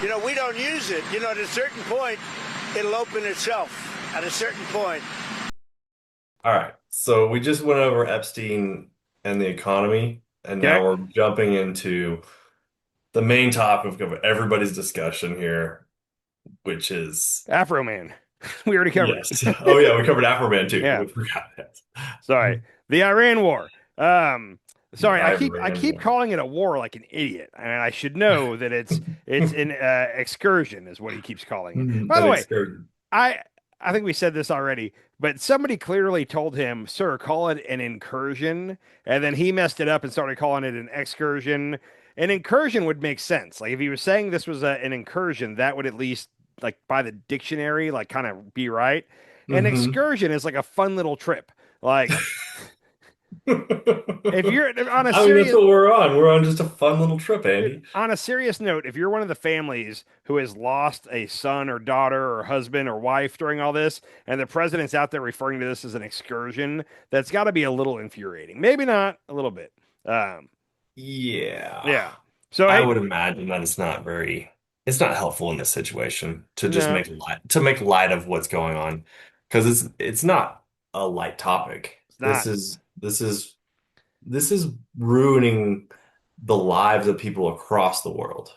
We don't use it. At a certain point, it'll open itself. At a certain point. All right. So we just went over Epstein and the economy, and now Okay. we're jumping into the main topic of everybody's discussion here, which is Afro Man. We already covered yes. it. Oh yeah, we covered Afroman too. Yeah. We forgot that. Sorry. The Iran War. The Sorry, I Iran keep one. calling it a war like an idiot. I mean, I should know that it's an excursion is what he keeps calling it. By An the way, excursion. I I think we said this already, but somebody clearly told him, "Sir, call it an incursion," and then he messed it up and started calling it an excursion. An incursion would make sense. Like if he was saying this was an incursion, that would at least like by the dictionary, like kind of be right. An Hmm. excursion is like a fun little trip. Like if I you're on a mean, that's serious what we're on. We're on just a fun little trip, Dude, Andy. on a serious note, if you're one of the families who has lost a son or daughter or husband or wife during all this, and the president's out there referring to this as an excursion, that's got to be a little infuriating. Maybe not, a little bit. Um, Yeah. yeah. So I hey, would imagine that it's not helpful in this situation to just no, make light of what's going on because it's not a light topic. it's not. This is ruining the lives of people across the world.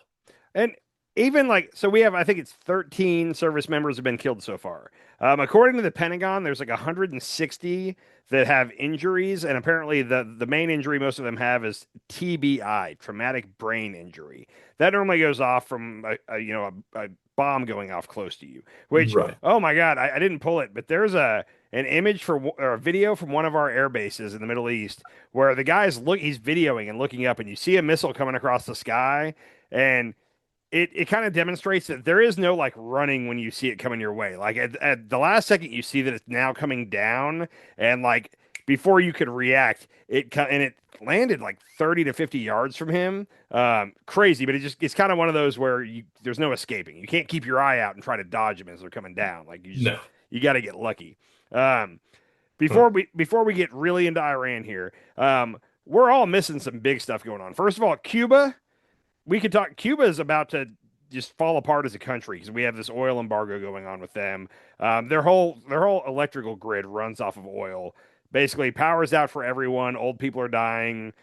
And even like, so we have, I think it's 13 service members have been killed so far. According to the Pentagon, there's like 160 that have injuries, and apparently the main injury most of them have is TBI, traumatic brain injury. That normally goes off from a bomb going off close to you. Which, Right. oh my God, I didn't pull it, but there's an image or a video from one of our air bases in the Middle East where the guy's he's videoing and looking up, and you see a missile coming across the sky, and it kind of demonstrates that there is no like running when you see it coming your way. Like at the last second, you see that it's now coming down, and like before you could react, and it landed like 30 to 50 yards from him. Crazy, but it's kind of one of those where there's no escaping. You can't keep your eye out and try to dodge them as they're coming down. Like No. you got to get lucky. Um, Hmm. before we get really into Iran here, we're all missing some big stuff going on. First of all, Cuba, we could talk. Cuba is about to just fall apart as a country because we have this oil embargo going on with them. Their whole electrical grid runs off of oil. Basically, power's out for everyone. Old people are dying.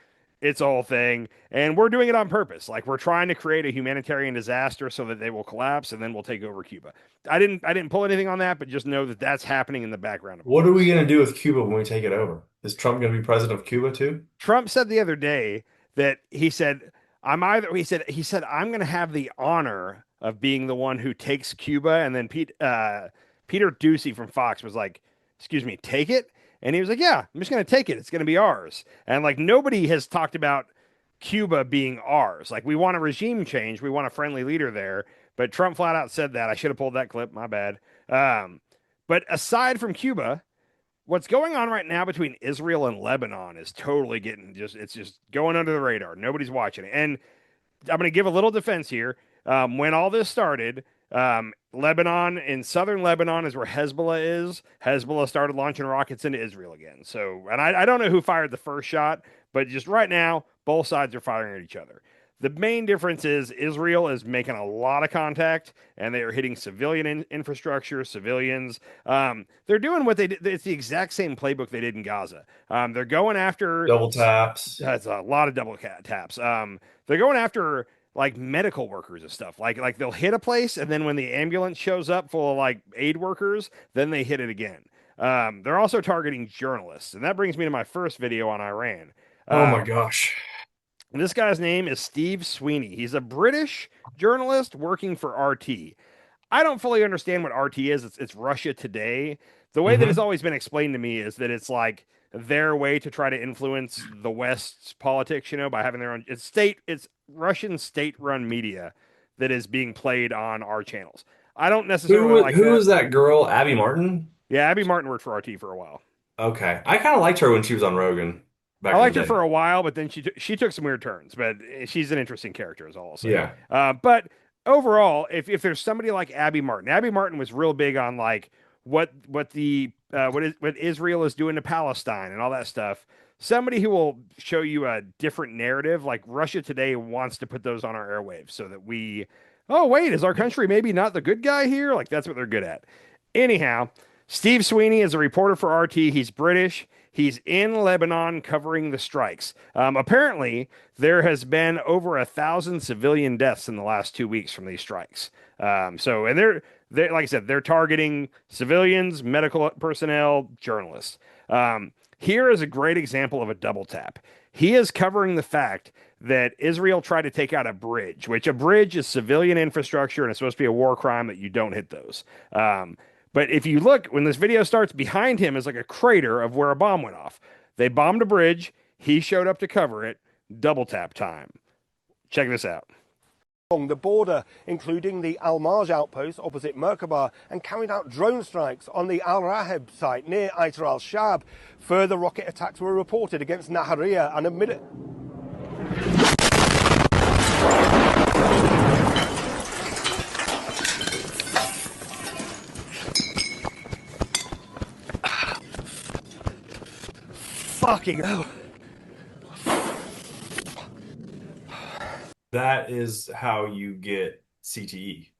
It's a whole thing, and we're doing it on purpose. Like we're trying to create a humanitarian disaster so that they will collapse, and then we'll take over Cuba. I didn't pull anything on that, but just know that that's happening in the background of all What are we this. going to do with Cuba when we take it over? Is Trump going to be president of Cuba too? Trump said the other day that he said I'm going to have the honor of being the one who takes Cuba, and then Peter Ducey from Fox was like, "Excuse me, take it?" And he was like, "Yeah, I'm just going to take it. It's going to be ours." And like nobody has talked about Cuba being ours. Like we want a regime change, we want a friendly leader there, but Trump flat out said that. I should have pulled that clip. My bad. Um, but aside from Cuba, what's going on right now between Israel and Lebanon is totally getting it's just going under the radar. Nobody's watching it. And I'm going to give a little defense here. When all this started, Lebanon in southern Lebanon is where Hezbollah is. Hezbollah started launching rockets into Israel again. So, and I don't know who fired the first shot, but just right now, both sides are firing at each other. The main difference is Israel is making a lot of contact and they are hitting civilian infrastructure, civilians. They're doing what they did. It's the exact same playbook they did in Gaza. They're going after, Double taps. that's a lot of double taps. They're going after like medical workers and stuff. Like they'll hit a place and then when the ambulance shows up full of like aid workers, then they hit it again. They're also targeting journalists, and that brings me to my first video on Iran. Oh my Um, gosh. and this guy's name is Steve Sweeney. He's a British journalist working for RT. I don't fully understand what RT is. It's Russia Today. The way that it's Hmm. always been explained to me is that it's like their way to try to influence the West's politics, by having their own it's Russian state-run media that is being played on our channels. I don't necessarily like Who that. was that girl? Abby Martin? Yeah, Abby Martin worked for RT for a while. Okay. I kind of liked her when she was on Rogan I back in liked the her for day. a while, but then she took some weird turns. But she's an interesting character, is all I'll say. Yeah. But overall, if there's somebody like Abby Martin was real big on like what Israel is doing to Palestine and all that stuff. Somebody who will show you a different narrative, like Russia Today wants to put those on our airwaves so that we oh, wait, is our country maybe not the good guy here? Like, that's what they're good at. Anyhow, Steve Sweeney is a reporter for RT. He's British. He's in Lebanon covering the strikes. Apparently, there has been over 1,000 civilian deaths in the last 2 weeks from these strikes. And they're like I said, they're targeting civilians, medical personnel, journalists. Here is a great example of a double tap. He is covering the fact that Israel tried to take out a bridge, which a bridge is civilian infrastructure and it's supposed to be a war crime that you don't hit those. But if you look, when this video starts, behind him is like a crater of where a bomb went off. They bombed a bridge. He showed up to cover it. Double tap time. Check this out. Along the border, including the Al Marj outpost opposite Merkabah, and carried out drone strikes on the Al Raheb site near Aitar al Shab. Further rocket attacks were reported against Nahariya and a minute. Fucking hell. That is how you get CTE.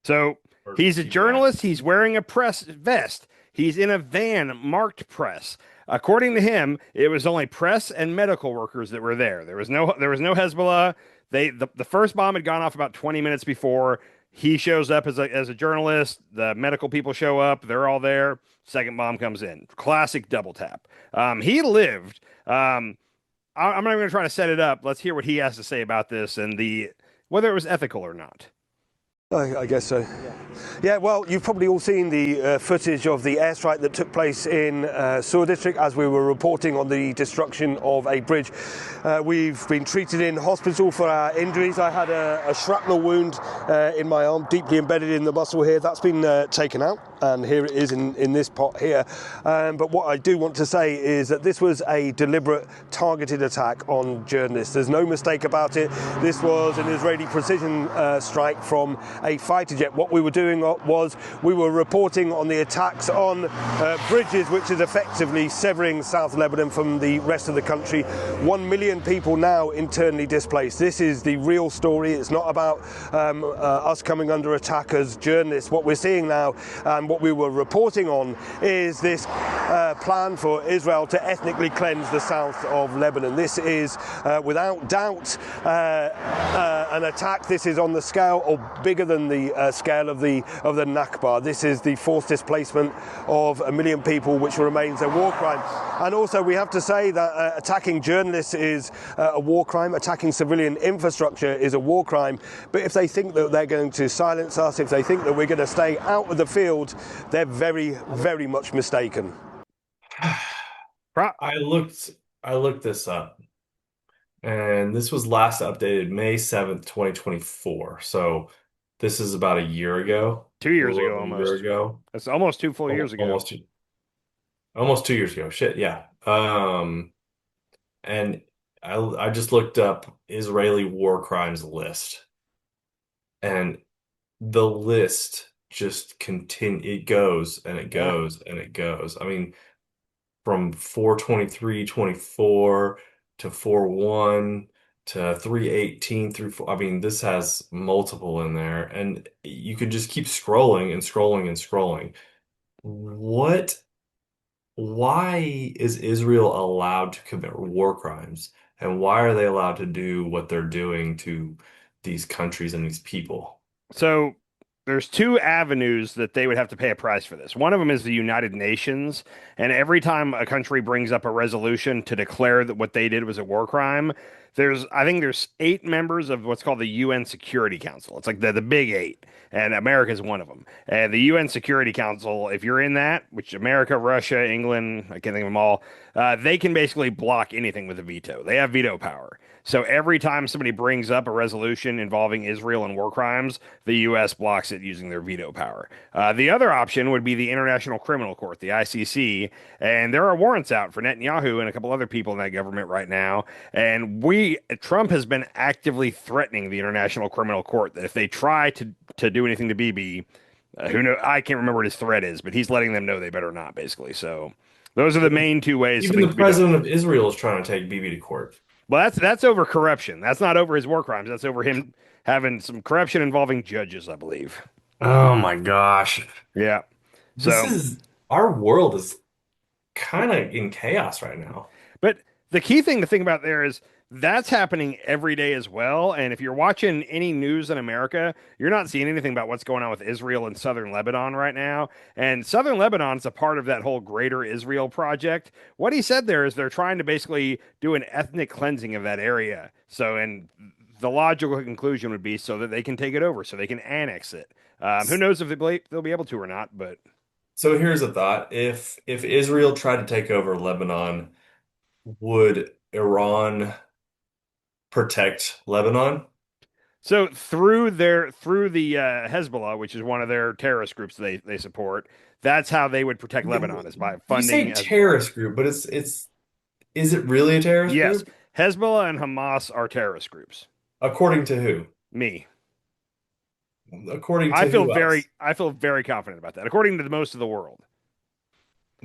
So Or he's a TBI. journalist. He's wearing a press vest. He's in a van marked press. According to him, it was only press and medical workers that were there. There was no Hezbollah. The first bomb had gone off about 20 minutes before. He shows up as a journalist. The medical people show up. They're all there. Second bomb comes in. Classic double tap. He lived. I'm not even going to try to set it up. Let's hear what he has to say about this and whether it was ethical or not. I guess so. Yeah, well, you've probably all seen the footage of the airstrike that took place in Sur district as we were reporting on the destruction of a bridge. We've been treated in hospital for our injuries. I had a shrapnel wound in my arm, deeply embedded in the muscle here. That's been taken out, and here it is in this pot here. But what I do want to say is that this was a deliberate, targeted attack on journalists. There's no mistake about it. This was an Israeli precision strike from a fighter jet. What we were doing was we were reporting on the attacks on bridges, which is effectively severing South Lebanon from the rest of the country. 1 million people now internally displaced. This is the real story. It's not about us coming under attack as journalists. What we're seeing now and what we were reporting on is this plan for Israel to ethnically cleanse the south of Lebanon. This is without doubt an attack. This is on the scale or bigger than the scale of the Nakba. This is the forced displacement of 1 million people, which remains a war crime. And also we have to say that attacking journalists is a war crime. Attacking civilian infrastructure is a war crime. But if they think that they're going to silence us, if they think that we're going to stay out of the field, they're very, very much mistaken. I looked this up, and this was last updated May 7th, 2024. So this is about a year ago. 2 years ago, A almost. year ago. That's almost 2 full years ago. Almost 2 years ago. Shit, yeah. And I just looked up Israeli war crimes list, and the list just it goes and it goes and it goes. I mean, from 4/23/24 to 4/1 to 3/18 through I mean, this has multiple in there, and you could just keep scrolling and scrolling and scrolling. Why is Israel allowed to commit war crimes? And why are they allowed to do what they're doing to these countries and these people? So there's two avenues that they would have to pay a price for this. One of them is the United Nations, and every time a country brings up a resolution to declare that what they did was a war crime, I think there's 8 members of what's called the UN Security Council. It's like the big 8, and America is one of them. And the UN Security Council, if you're in that, which America, Russia, England, I can't think of them all, they can basically block anything with a veto. They have veto power. So every time somebody brings up a resolution involving Israel and war crimes, the U.S. blocks it using their veto power. The other option would be the International Criminal Court, the ICC, and there are warrants out for Netanyahu and a couple other people in that government right now. And Trump has been actively threatening the International Criminal Court that if they try to do anything to Bibi, who know I can't remember what his threat is, but he's letting them know they better not, basically. So those are the main two ways. Even the president of Israel is trying to take Bibi to court. Well, that's over corruption. That's not over his war crimes. That's over him having some corruption involving judges, I believe. Oh my gosh. Yeah. This So, is our world is kind of in chaos right now. but the key thing to think about there is that's happening every day as well. And if you're watching any news in America, you're not seeing anything about what's going on with Israel and southern Lebanon right now. And southern Lebanon is a part of that whole greater Israel project. What he said there is they're trying to basically do an ethnic cleansing of that area. So, and the logical conclusion would be so that they can take it over, so they can annex it. Who knows if they'll be able to or not, but So here's a thought. If Israel tried to take over Lebanon, would Iran protect Lebanon? so through the Hezbollah, which is one of their terrorist groups they support, that's how they would protect Lebanon is by You say funding Hezbollah. terrorist group, but it's is it really a terrorist Yes, group? Hezbollah and Hamas are terrorist groups. According to who? Me, According to who else? I feel very confident about that. According to the most of the world.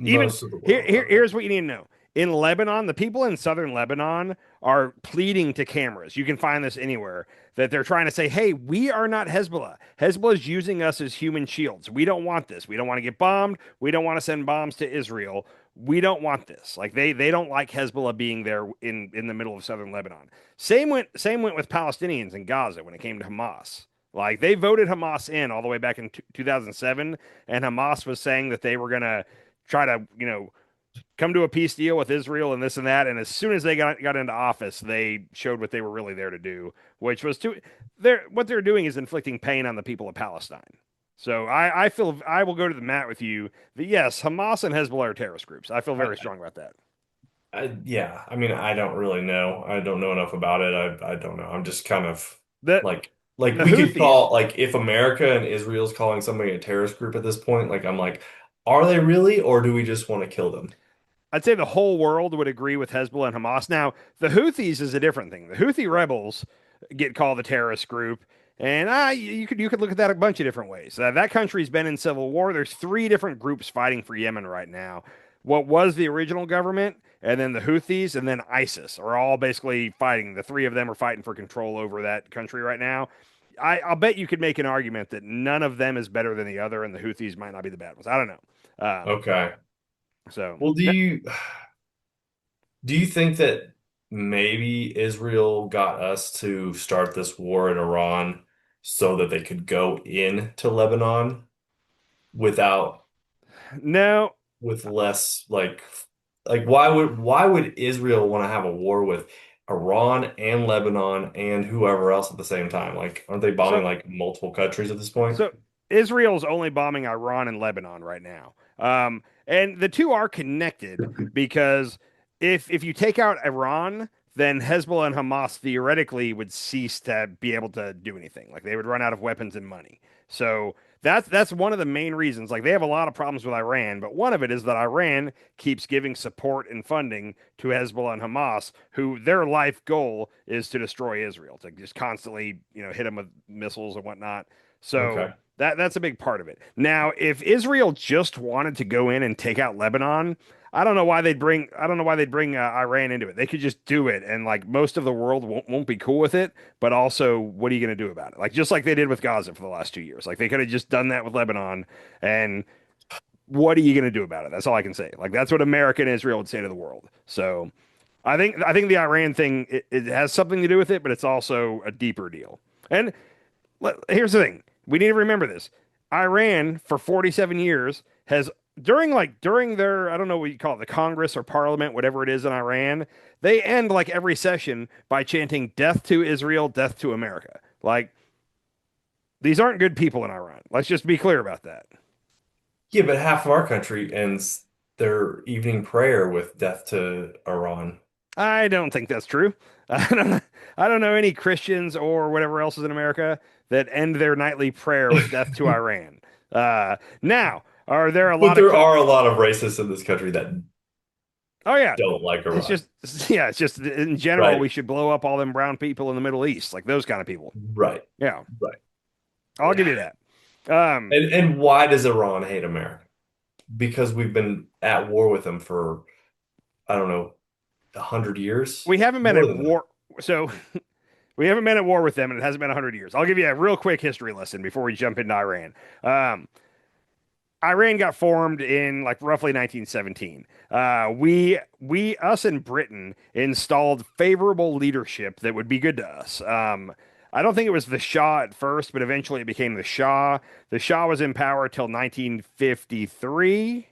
Even Most of the world. Okay. here's what you need to know. In Lebanon, the people in southern Lebanon are pleading to cameras. You can find this anywhere that they're trying to say, "Hey, we are not Hezbollah. Hezbollah is using us as human shields. We don't want this. We don't want to get bombed. We don't want to send bombs to Israel. We don't want this." Like they don't like Hezbollah being there in the middle of southern Lebanon. Same went with Palestinians in Gaza when it came to Hamas. Like they voted Hamas in all the way back in 2007, and Hamas was saying that they were gonna try to, come to a peace deal with Israel and this and that. And as soon as they got into office, they showed what they were really there to do, which was what they're doing is inflicting pain on the people of Palestine. So I feel I will go to the mat with you that yes, Hamas and Hezbollah are terrorist groups. I feel very strong about that. Yeah, I mean, I don't really know. I don't know enough about it. I don't know. I'm just kind of The like the we could Houthis. call like if America and Israel's calling somebody a terrorist group at this point, like I'm like, are they really, or do we just want to kill them? I'd say the whole world would agree with Hezbollah and Hamas. Now, the Houthis is a different thing. The Houthi rebels get called a terrorist group, and you could look at that a bunch of different ways. That country's been in civil war. There's three different groups fighting for Yemen right now. What was the original government, and then the Houthis, and then ISIS are all basically fighting. The three of them are fighting for control over that country right now. I'll bet you could make an argument that none of them is better than the other, and the Houthis might not be the bad ones. I don't know. Okay. So Well, do you think that maybe Israel got us to start this war in Iran so that they could go into Lebanon without no, with less like why would Israel want to have a war with Iran and Lebanon and whoever else at the same time? Like, aren't they bombing so like multiple countries at this point? So Israel's only bombing Iran and Lebanon right now. And the two are connected because if you take out Iran, then Hezbollah and Hamas theoretically would cease to be able to do anything. Like they would run out of weapons and money. So that's one of the main reasons. Like they have a lot of problems with Iran, but one of it is that Iran keeps giving support and funding to Hezbollah and Hamas, who their life goal is to destroy Israel, to just constantly, hit them with missiles and whatnot. So Okay. that's a big part of it. Now, if Israel just wanted to go in and take out Lebanon, I don't know why they'd bring Iran into it. They could just do it, and like most of the world won't be cool with it. But also, what are you going to do about it? Like just like they did with Gaza for the last 2 years. Like they could have just done that with Lebanon, and what are you going to do about it? That's all I can say. Like that's what America and Israel would say to the world. So I think the Iran thing it has something to do with it, but it's also a deeper deal. And here's the thing. We need to remember this. Iran for 47 years has during their I don't know what you call it, the Congress or Parliament, whatever it is in Iran, they end like every session by chanting death to Israel, death to America. Like these aren't good people in Iran. Let's just be clear about that. Yeah, but half of our country ends their evening prayer with death to Iran. I don't think that's true. I don't know any Christians or whatever else is in America that end their nightly prayer with death to Iran. Now, are there a But lot of there are a lot of racists in this country that Oh yeah. don't like It's Iran. just yeah, it's just in general Right. we should blow up all them brown people in the Middle East, like those kind of people. Right. Yeah, Right. I'll give you that. Um, And why does Iran hate America? Because we've been at war with them for, I don't know, 100 years? we haven't been More at than that. war, so We haven't been at war with them, and it hasn't been 100 years. I'll give you a real quick history lesson before we jump into Iran. Iran got formed in like roughly 1917. Us in Britain installed favorable leadership that would be good to us. I don't think it was the Shah at first, but eventually it became the Shah. The Shah was in power till 1953.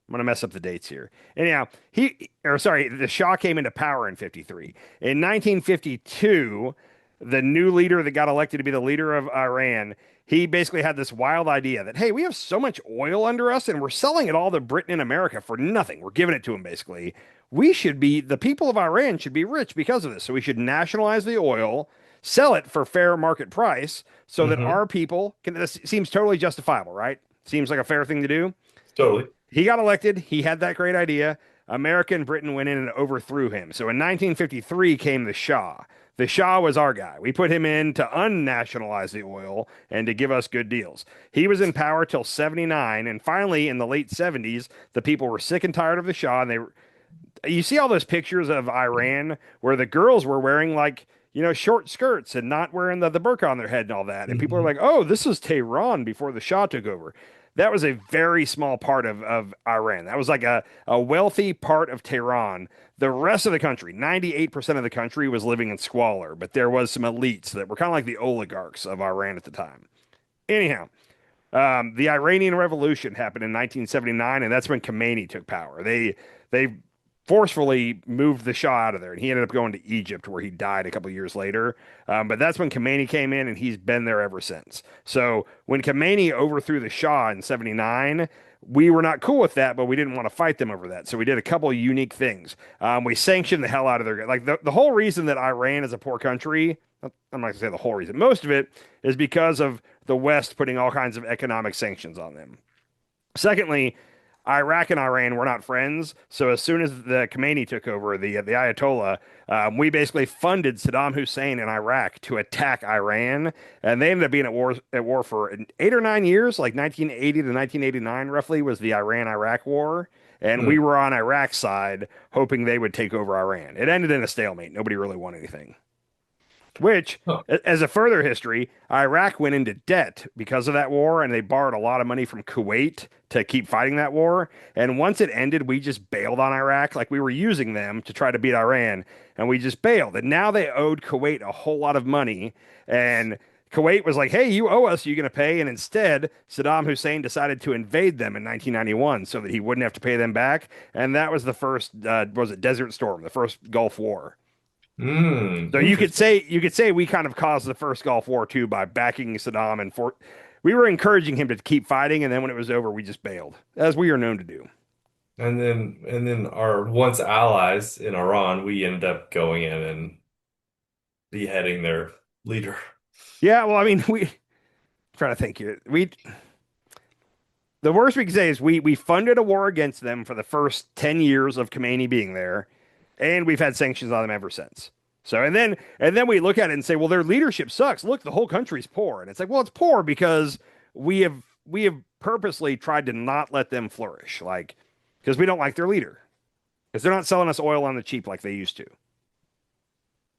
I'm gonna mess up the dates here. Anyhow, the Shah came into power in 53. In 1952, the new leader that got elected to be the leader of Iran, he basically had this wild idea that, hey, we have so much oil under us and we're selling it all to Britain and America for nothing. We're giving it to them basically. The people of Iran should be rich because of this. So we should nationalize the oil, sell it for fair market price so that Hmm. our people can, this seems totally justifiable, right? Seems like a fair thing to do. Totally. He got elected. He had that great idea. America and Britain went in and overthrew him. So in 1953 came the Shah. The Shah was our guy. We put him in to unnationalize the oil and to give us good deals. He was in power till 79, and finally in the late 70s, the people were sick and tired of the Shah, and you see all those pictures of Iran where the girls were wearing like, short skirts and not wearing the burqa on their head and all that. And people are Hmm. like, oh, this is Tehran before the Shah took over. That was a very small part of Iran. That was like a wealthy part of Tehran. The rest of the country, 98% of the country was living in squalor, but there was some elites that were kind of like the oligarchs of Iran at the time. Anyhow, the Iranian Revolution happened in 1979, and that's when Khomeini took power. They forcefully moved the Shah out of there, and he ended up going to Egypt, where he died a couple years later. But that's when Khomeini came in, and he's been there ever since. So when Khomeini overthrew the Shah in '79, we were not cool with that, but we didn't want to fight them over that. So we did a couple of unique things. We sanctioned the hell out of their like the whole reason that Iran is a poor country. I'm not gonna say the whole reason. Most of it is because of the West putting all kinds of economic sanctions on them. Secondly, Iraq and Iran were not friends. So as soon as the Khomeini took over, the Ayatollah, we basically funded Saddam Hussein in Iraq to attack Iran, and they ended up being at war for 8 or 9 years, like 1980 to 1989, roughly was the Iran-Iraq war. And we were on Iraq's side, hoping they would take over Iran. It ended in a stalemate. Nobody really won anything. Which, Oh. as a further history, Iraq went into debt because of that war, and they borrowed a lot of money from Kuwait to keep fighting that war. And once it ended, we just bailed on Iraq. Like we were using them to try to beat Iran, and we just bailed. And now they owed Kuwait a whole lot of money. And Kuwait was like, hey, you owe us, you're going to pay. And instead, Saddam Hussein decided to invade them in 1991 so that he wouldn't have to pay them back. And that was the first, was it Desert Storm, the first Gulf War. So Interesting. you could say we kind of caused the first Gulf War too by backing Saddam we were encouraging him to keep fighting, and then when it was over, we just bailed, as we are known to do. And then our once allies in Iran, we ended up going in and beheading their leader. Yeah, well, I mean, we trying to think here. The worst we can say is we funded a war against them for the first 10 years of Khomeini being there, and we've had sanctions on them ever since. So and then we look at it and say, well, their leadership sucks. Look, the whole country's poor. And it's like, well, it's poor because we have purposely tried to not let them flourish, like because we don't like their leader. Because they're not selling us oil on the cheap like they used to.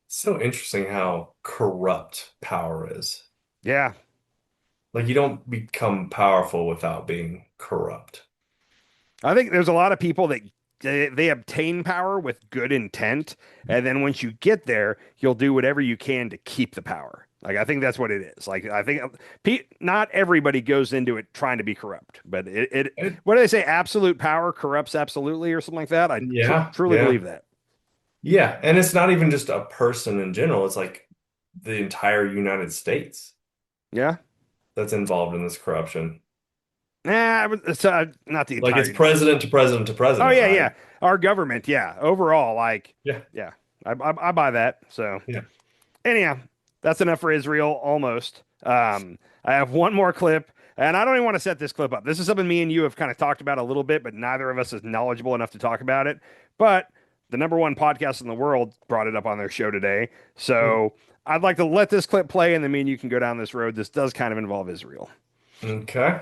So interesting how corrupt power is. Yeah. Like you don't become powerful without being corrupt. I think there's a lot of people that they obtain power with good intent, and then once you get there, you'll do whatever you can to keep the power. Like I think that's what it is. Like I think not everybody goes into it trying to be corrupt, but It- what do they say? Absolute power corrupts absolutely, or something like that. I yeah, truly yeah. believe that. Yeah, and it's not even just a person in general, it's like the entire United States Yeah. that's involved in this corruption. Nah, it's not the Like entire it's United States. president to president to Oh president, yeah, right? yeah. Our government, yeah. Overall, like, Yeah, yeah, I buy that. So. yeah. Anyhow, that's enough for Israel, almost. I have one more clip, and I don't even want to set this clip up. This is something me and you have kind of talked about a little bit, but neither of us is knowledgeable enough to talk about it. But the number one podcast in the world brought it up on their show today. Hmm. So I'd like to let this clip play, and then me and you can go down this road. This does kind of involve Israel. Okay.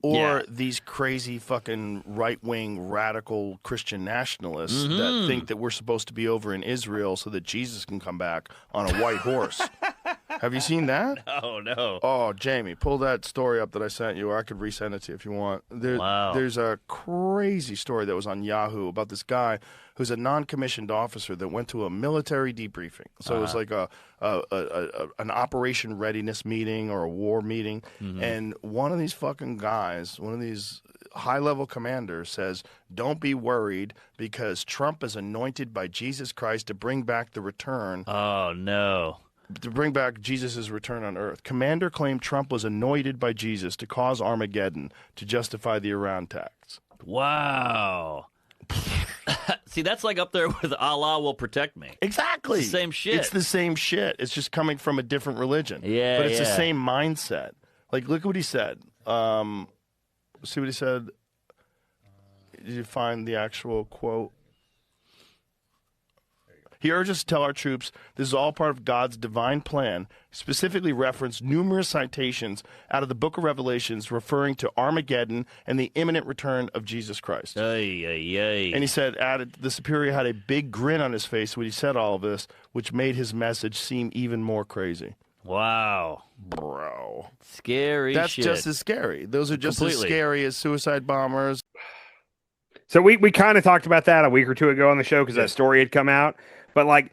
or Yeah. these crazy fucking right-wing radical Christian nationalists that think that we're supposed to be over in Israel so that Jesus can come back on a white horse. Have you seen that? Oh no. Oh, Jamie, pull that story up that I sent you, or I could resend it to you if you want. Wow. There's a crazy story that was on Yahoo about this guy who's a non-commissioned officer that went to a military debriefing. So it was like an operation readiness meeting or a war meeting, and one of these fucking guys, one of these high-level commanders says, "Don't be worried because Trump is anointed by Jesus Christ to bring back the return." Oh no. To bring back Jesus' return on earth. Commander claimed Trump was anointed by Jesus to cause Armageddon to justify the Iran tax. Wow. See, that's like up there with Allah will protect me. Exactly. It's the same shit. It's the same shit. It's just coming from a different religion. Yeah, But it's the yeah. same mindset. Like, look what he said. See what he said? Did you find the actual quote? He urges us to tell our troops this is all part of God's divine plan, specifically referenced numerous citations out of the book of Revelations referring to Armageddon and the imminent return of Jesus Christ. Ay, ay, ay. And he added, the superior had a big grin on his face when he said all of this, which made his message seem even more crazy. Wow. Bro. Scary That's shit. just as scary. Those are just Completely. as scary as suicide bombers. So we kind of talked about that a week or two ago on the show because that story had come out. But like,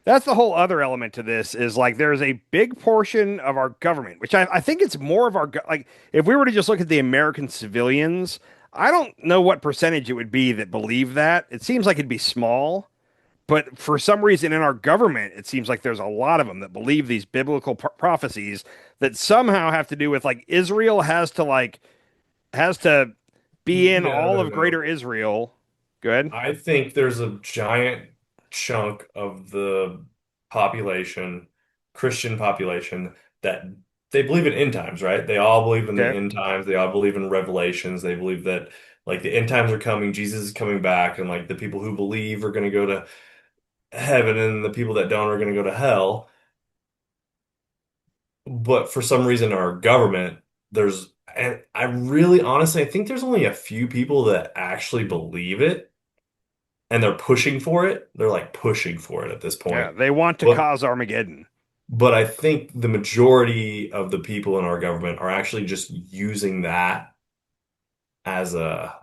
that's the whole other element to this is like there's a big portion of our government, which I think it's more of our like if we were to just look at the American civilians, I don't know what percentage it would be that believe that. It seems like it'd be small, but for some reason in our government, it seems like there's a lot of them that believe these biblical prophecies that somehow have to do with like Israel has to be in all of greater Israel. Go ahead. I think there's a giant chunk of the population, Christian population, that they believe in end times, right? They all believe in the end times. They all believe in revelations. They believe that like the end times are coming, Jesus is coming back, and like the people who believe are going to go to heaven and the people that don't are going to go to hell. But for some reason, our government, and I really honestly, I think there's only a few people that actually believe it. And they're pushing for it. They're like pushing for it at this point. Yeah, they want to cause Armageddon. But I think the majority of the people in our government are actually just using that as a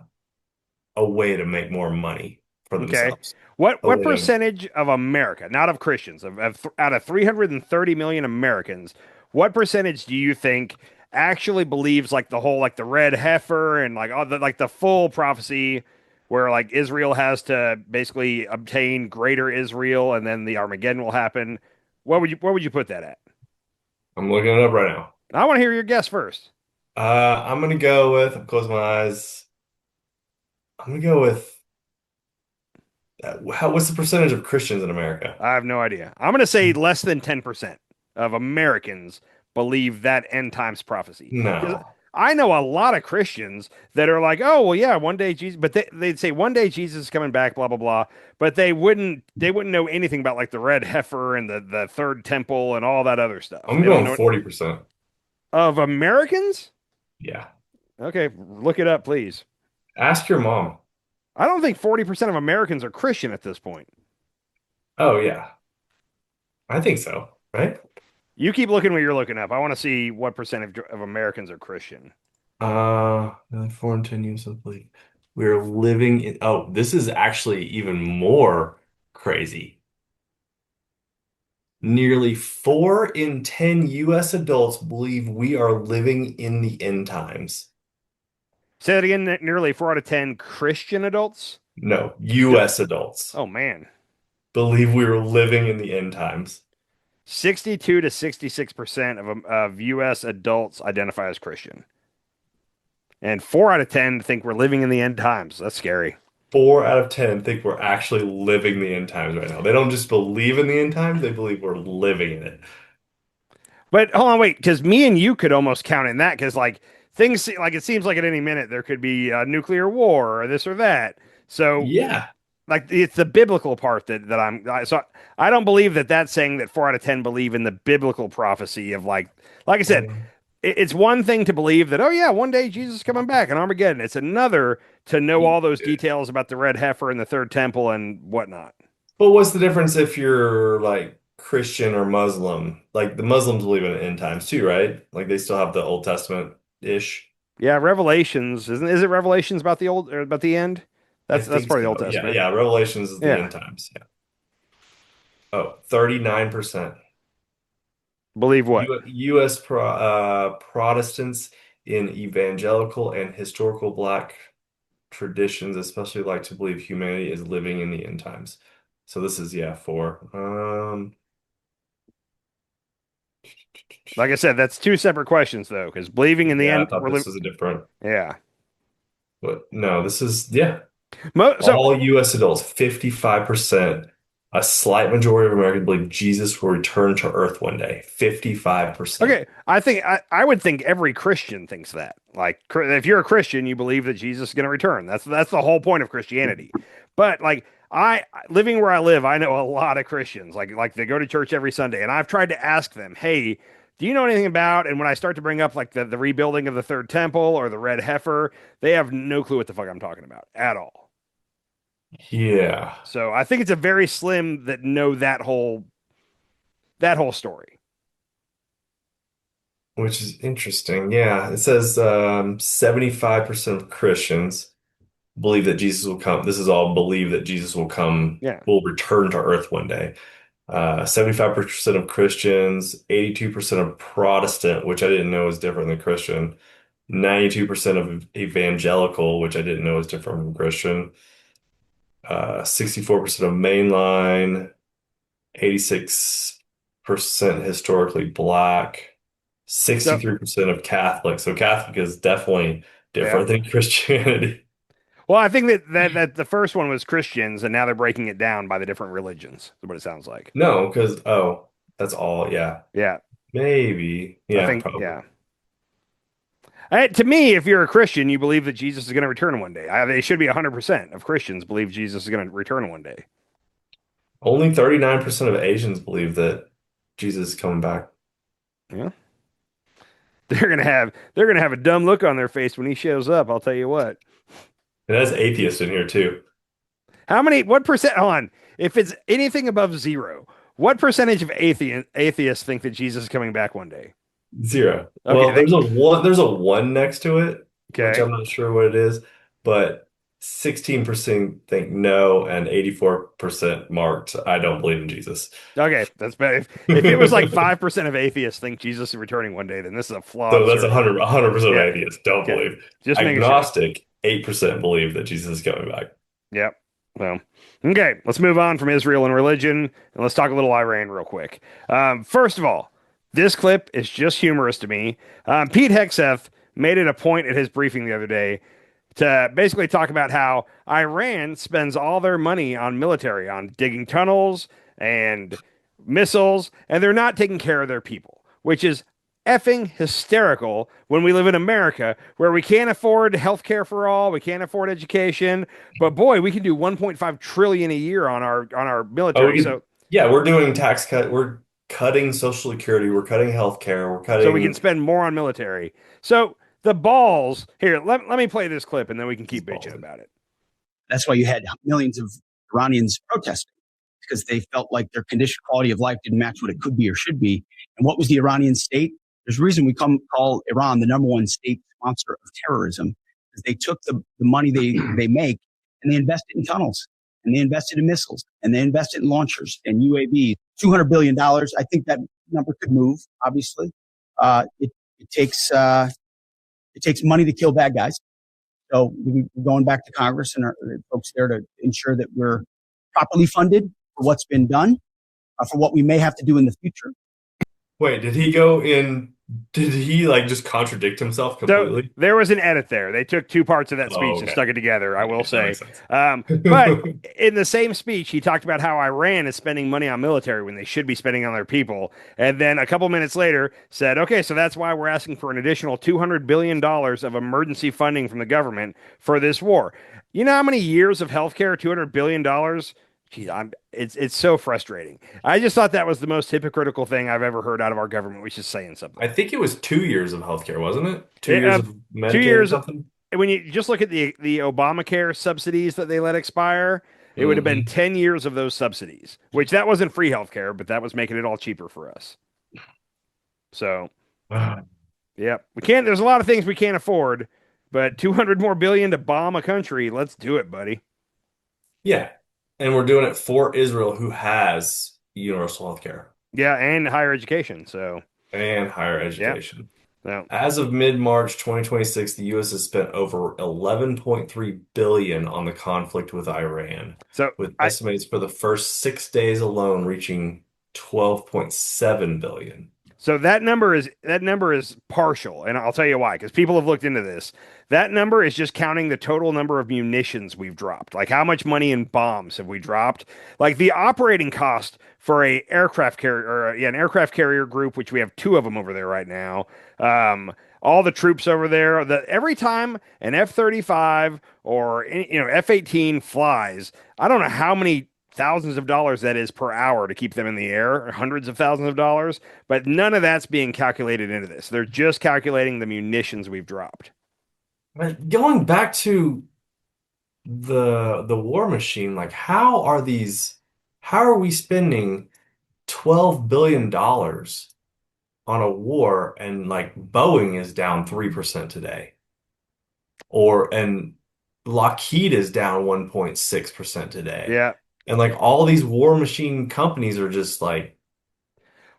way to make more money for themselves. What percentage of America, not of Christians, out of 330 million Americans, what percentage do you think actually believes like the whole like the red heifer and like all the full prophecy? Where like Israel has to basically obtain greater Israel and then the Armageddon will happen. Where would you put that at? I'm looking it up right now. I want to hear your guess first. I'm gonna go with, I'm closing my eyes. I'm gonna go with what's the percentage of Christians in America? I have no idea. I'm going to say less than 10% of Americans believe that end times prophecy. No. I know a lot of Christians that are like, oh, well, yeah, one day Jesus, but they'd say one day Jesus is coming back, blah, blah, blah. But they wouldn't know anything about like the red heifer and the third temple and all that other stuff. I'm going 40%. Of Americans? Yeah. Okay, look it up, please. Ask your mom. I don't think 40% of Americans are Christian at this point. Oh, yeah. I think so, right? You keep looking what you're looking up. I want to see what percentage of Americans are Christian. 4 in 10 years of belief. We're living in, this is actually even more crazy. Nearly 4 in 10 U.S. adults believe we are living in the end times. Say that again, nearly 4 out of 10 Christian adults? No, U.S. adults. Oh, man. Believe we were living in the end times. 62 to 66% of U.S. adults identify as Christian. And 4 out of 10 think we're living in the end times. That's scary. 4 out of 10 think we're actually living the end times right now. They don't just believe in the end times, they believe we're living in it. But hold on, wait, because me and you could almost count in that because like things like it seems like at any minute there could be a nuclear war or this or that. So yeah. Like it's the biblical part so I don't believe that that's saying that 4 out of 10 believe in the biblical prophecy of like I said, it's one thing to believe that, oh yeah, one day Jesus is coming back in Armageddon. It's another to know all those details about the red heifer and the third temple and whatnot. But what's the difference if you're like Christian or Muslim? Like the Muslims believe in end times too, right? Like they still have the Old Testament-ish. Yeah, Revelations is it Revelations about the old or about the end? I That's think part of the Old so. Yeah, Testament. yeah. Revelations is the Yeah, end times. Yeah. Oh, 39%. believe what? U.S. Protestants in evangelical and historical Black traditions, especially like to believe humanity is living in the end times. So this is, yeah, 4. Like I said, that's two separate questions though, because believing in the Yeah, I end, thought this was a different, yeah. but no, this is, yeah. So All U.S. adults, 55%, a slight majority of Americans believe Jesus will return to Earth one day. 55%. okay, I would think every Christian thinks that. Like if you're a Christian, you believe that Jesus is going to return. That's the whole point of Christianity. But like I living where I live, I know a lot of Christians. Like they go to church every Sunday, and I've tried to ask them, "Hey, do you know anything about?" And when I start to bring up like the rebuilding of the third temple or the red heifer, they have no clue what the fuck I'm talking about at all. Yeah, So I think it's a very slim that know that whole story. which is interesting. Yeah, it says 75% of Christians believe that Jesus will come. This is all believe that Jesus will come, Yeah. will return to Earth one day. 75% of Christians, 82% of Protestant, which I didn't know was different than Christian, 92% of evangelical, which I didn't know was different from Christian, 64% of mainline, 86% historically Black, So 63% of Catholic. So Catholic is definitely yeah. different than Christianity. Well, I think that the first one was Christians, and now they're breaking it down by the different religions. Is what it sounds like. No, because, oh, that's all. Yeah, Yeah, maybe. I Yeah, think probably. yeah. To me, if you're a Christian, you believe that Jesus is going to return one day. They should be 100% of Christians believe Jesus is going to return one day. Only 39% of Asians believe that Jesus is coming back. Yeah, they're gonna have a dumb look on their face when he shows up. I'll tell you what. It has atheists in here too. What percent? Hold on. If it's anything above zero, what percentage of atheists think that Jesus is coming back one day? 0. Okay, Well, there's a 1 next to it, which okay. I'm not sure what it is, but 16% think no, and 84% marked I don't believe in Jesus. Okay, that's better. If it was like 5% of atheists think Jesus is returning one day, then this is a flawed So that's survey. 100% of Yeah. atheists don't Okay. believe. Just making sure. Agnostic, 8% believe that Jesus is coming back. Yep. Well, okay. Let's move on from Israel and religion, and let's talk a little Iran real quick. First of all, this clip is just humorous to me. Pete Hegseth made it a point at his briefing the other day to basically talk about how Iran spends all their money on military, on digging tunnels and missiles, and they're not taking care of their people, which is effing hysterical when we live in America where we can't afford health care for all, we can't afford education, but boy, we can do 1.5 trillion a year on our Oh, military. So yeah, we're doing tax cut. We're cutting Social Security. We're cutting healthcare. We're so we can cutting spend more on military. So the balls here, let me play this clip and then we can keep bitching about it. That's why you had millions of Iranians protesting because they felt like their condition quality of life didn't match what it could be or should be. And what was the Iranian state? There's a reason we call Iran the number one state sponsor of terrorism because they took the money they make and they invested in tunnels and they invested in missiles and they invested in launchers and UAVs. $200 billion. I think that number could move, obviously. It takes money to kill bad guys. So we're going back to Congress and our folks there to ensure that we're properly funded for what's been done, for what we may have to do in the future. Wait, did he go in? Did he like just contradict himself completely? So there was an edit there. They took two parts of that speech and Okay. stuck it together, I will That say. makes sense. But in the same speech, he talked about how Iran is spending money on military when they should be spending on their people. And then a couple minutes later said, okay, so that's why we're asking for an additional $200 billion of emergency funding from the government for this war. You know how many years of healthcare $200 billion Geez, it's so frustrating. I just thought that was the most hypocritical thing I've ever heard out of our government, which is saying something. I think it was 2 years of healthcare, wasn't it? Two It, years uh, of Medicaid two or years. something. When you just look at the Obamacare subsidies that they let expire, it would have been 10 years of those subsidies, which that wasn't free healthcare, but that was making it all cheaper for us. So, yeah, we can't. There's a lot of things we can't afford, but 200 more billion to bomb a country. Let's do it, buddy. Yeah. And we're doing it for Israel, who has universal health care Yeah, and higher education. So, and higher education. no. As of mid-March 2026, the U.S. has spent over 11.3 billion on the conflict with Iran, So with estimates for the first 6 days alone reaching 12.7 billion. So that number is partial, and I'll tell you why. Because people have looked into this. That number is just counting the total number of munitions we've dropped. Like how much money in bombs have we dropped? Like the operating cost for an aircraft carrier group, which we have 2 of them over there right now. All the troops over there. Every time an F-35 or F-18 flies, I don't know how many thousands of dollars that is per hour to keep them in the air, or hundreds of thousands of dollars, but none of that's being calculated into this. They're just calculating the munitions we've dropped. But going back to the war machine, like how are we spending $12 billion on a war, and like Boeing is down 3% today, and Lockheed is down 1.6% today. Yeah. And like all these war machine companies are just like,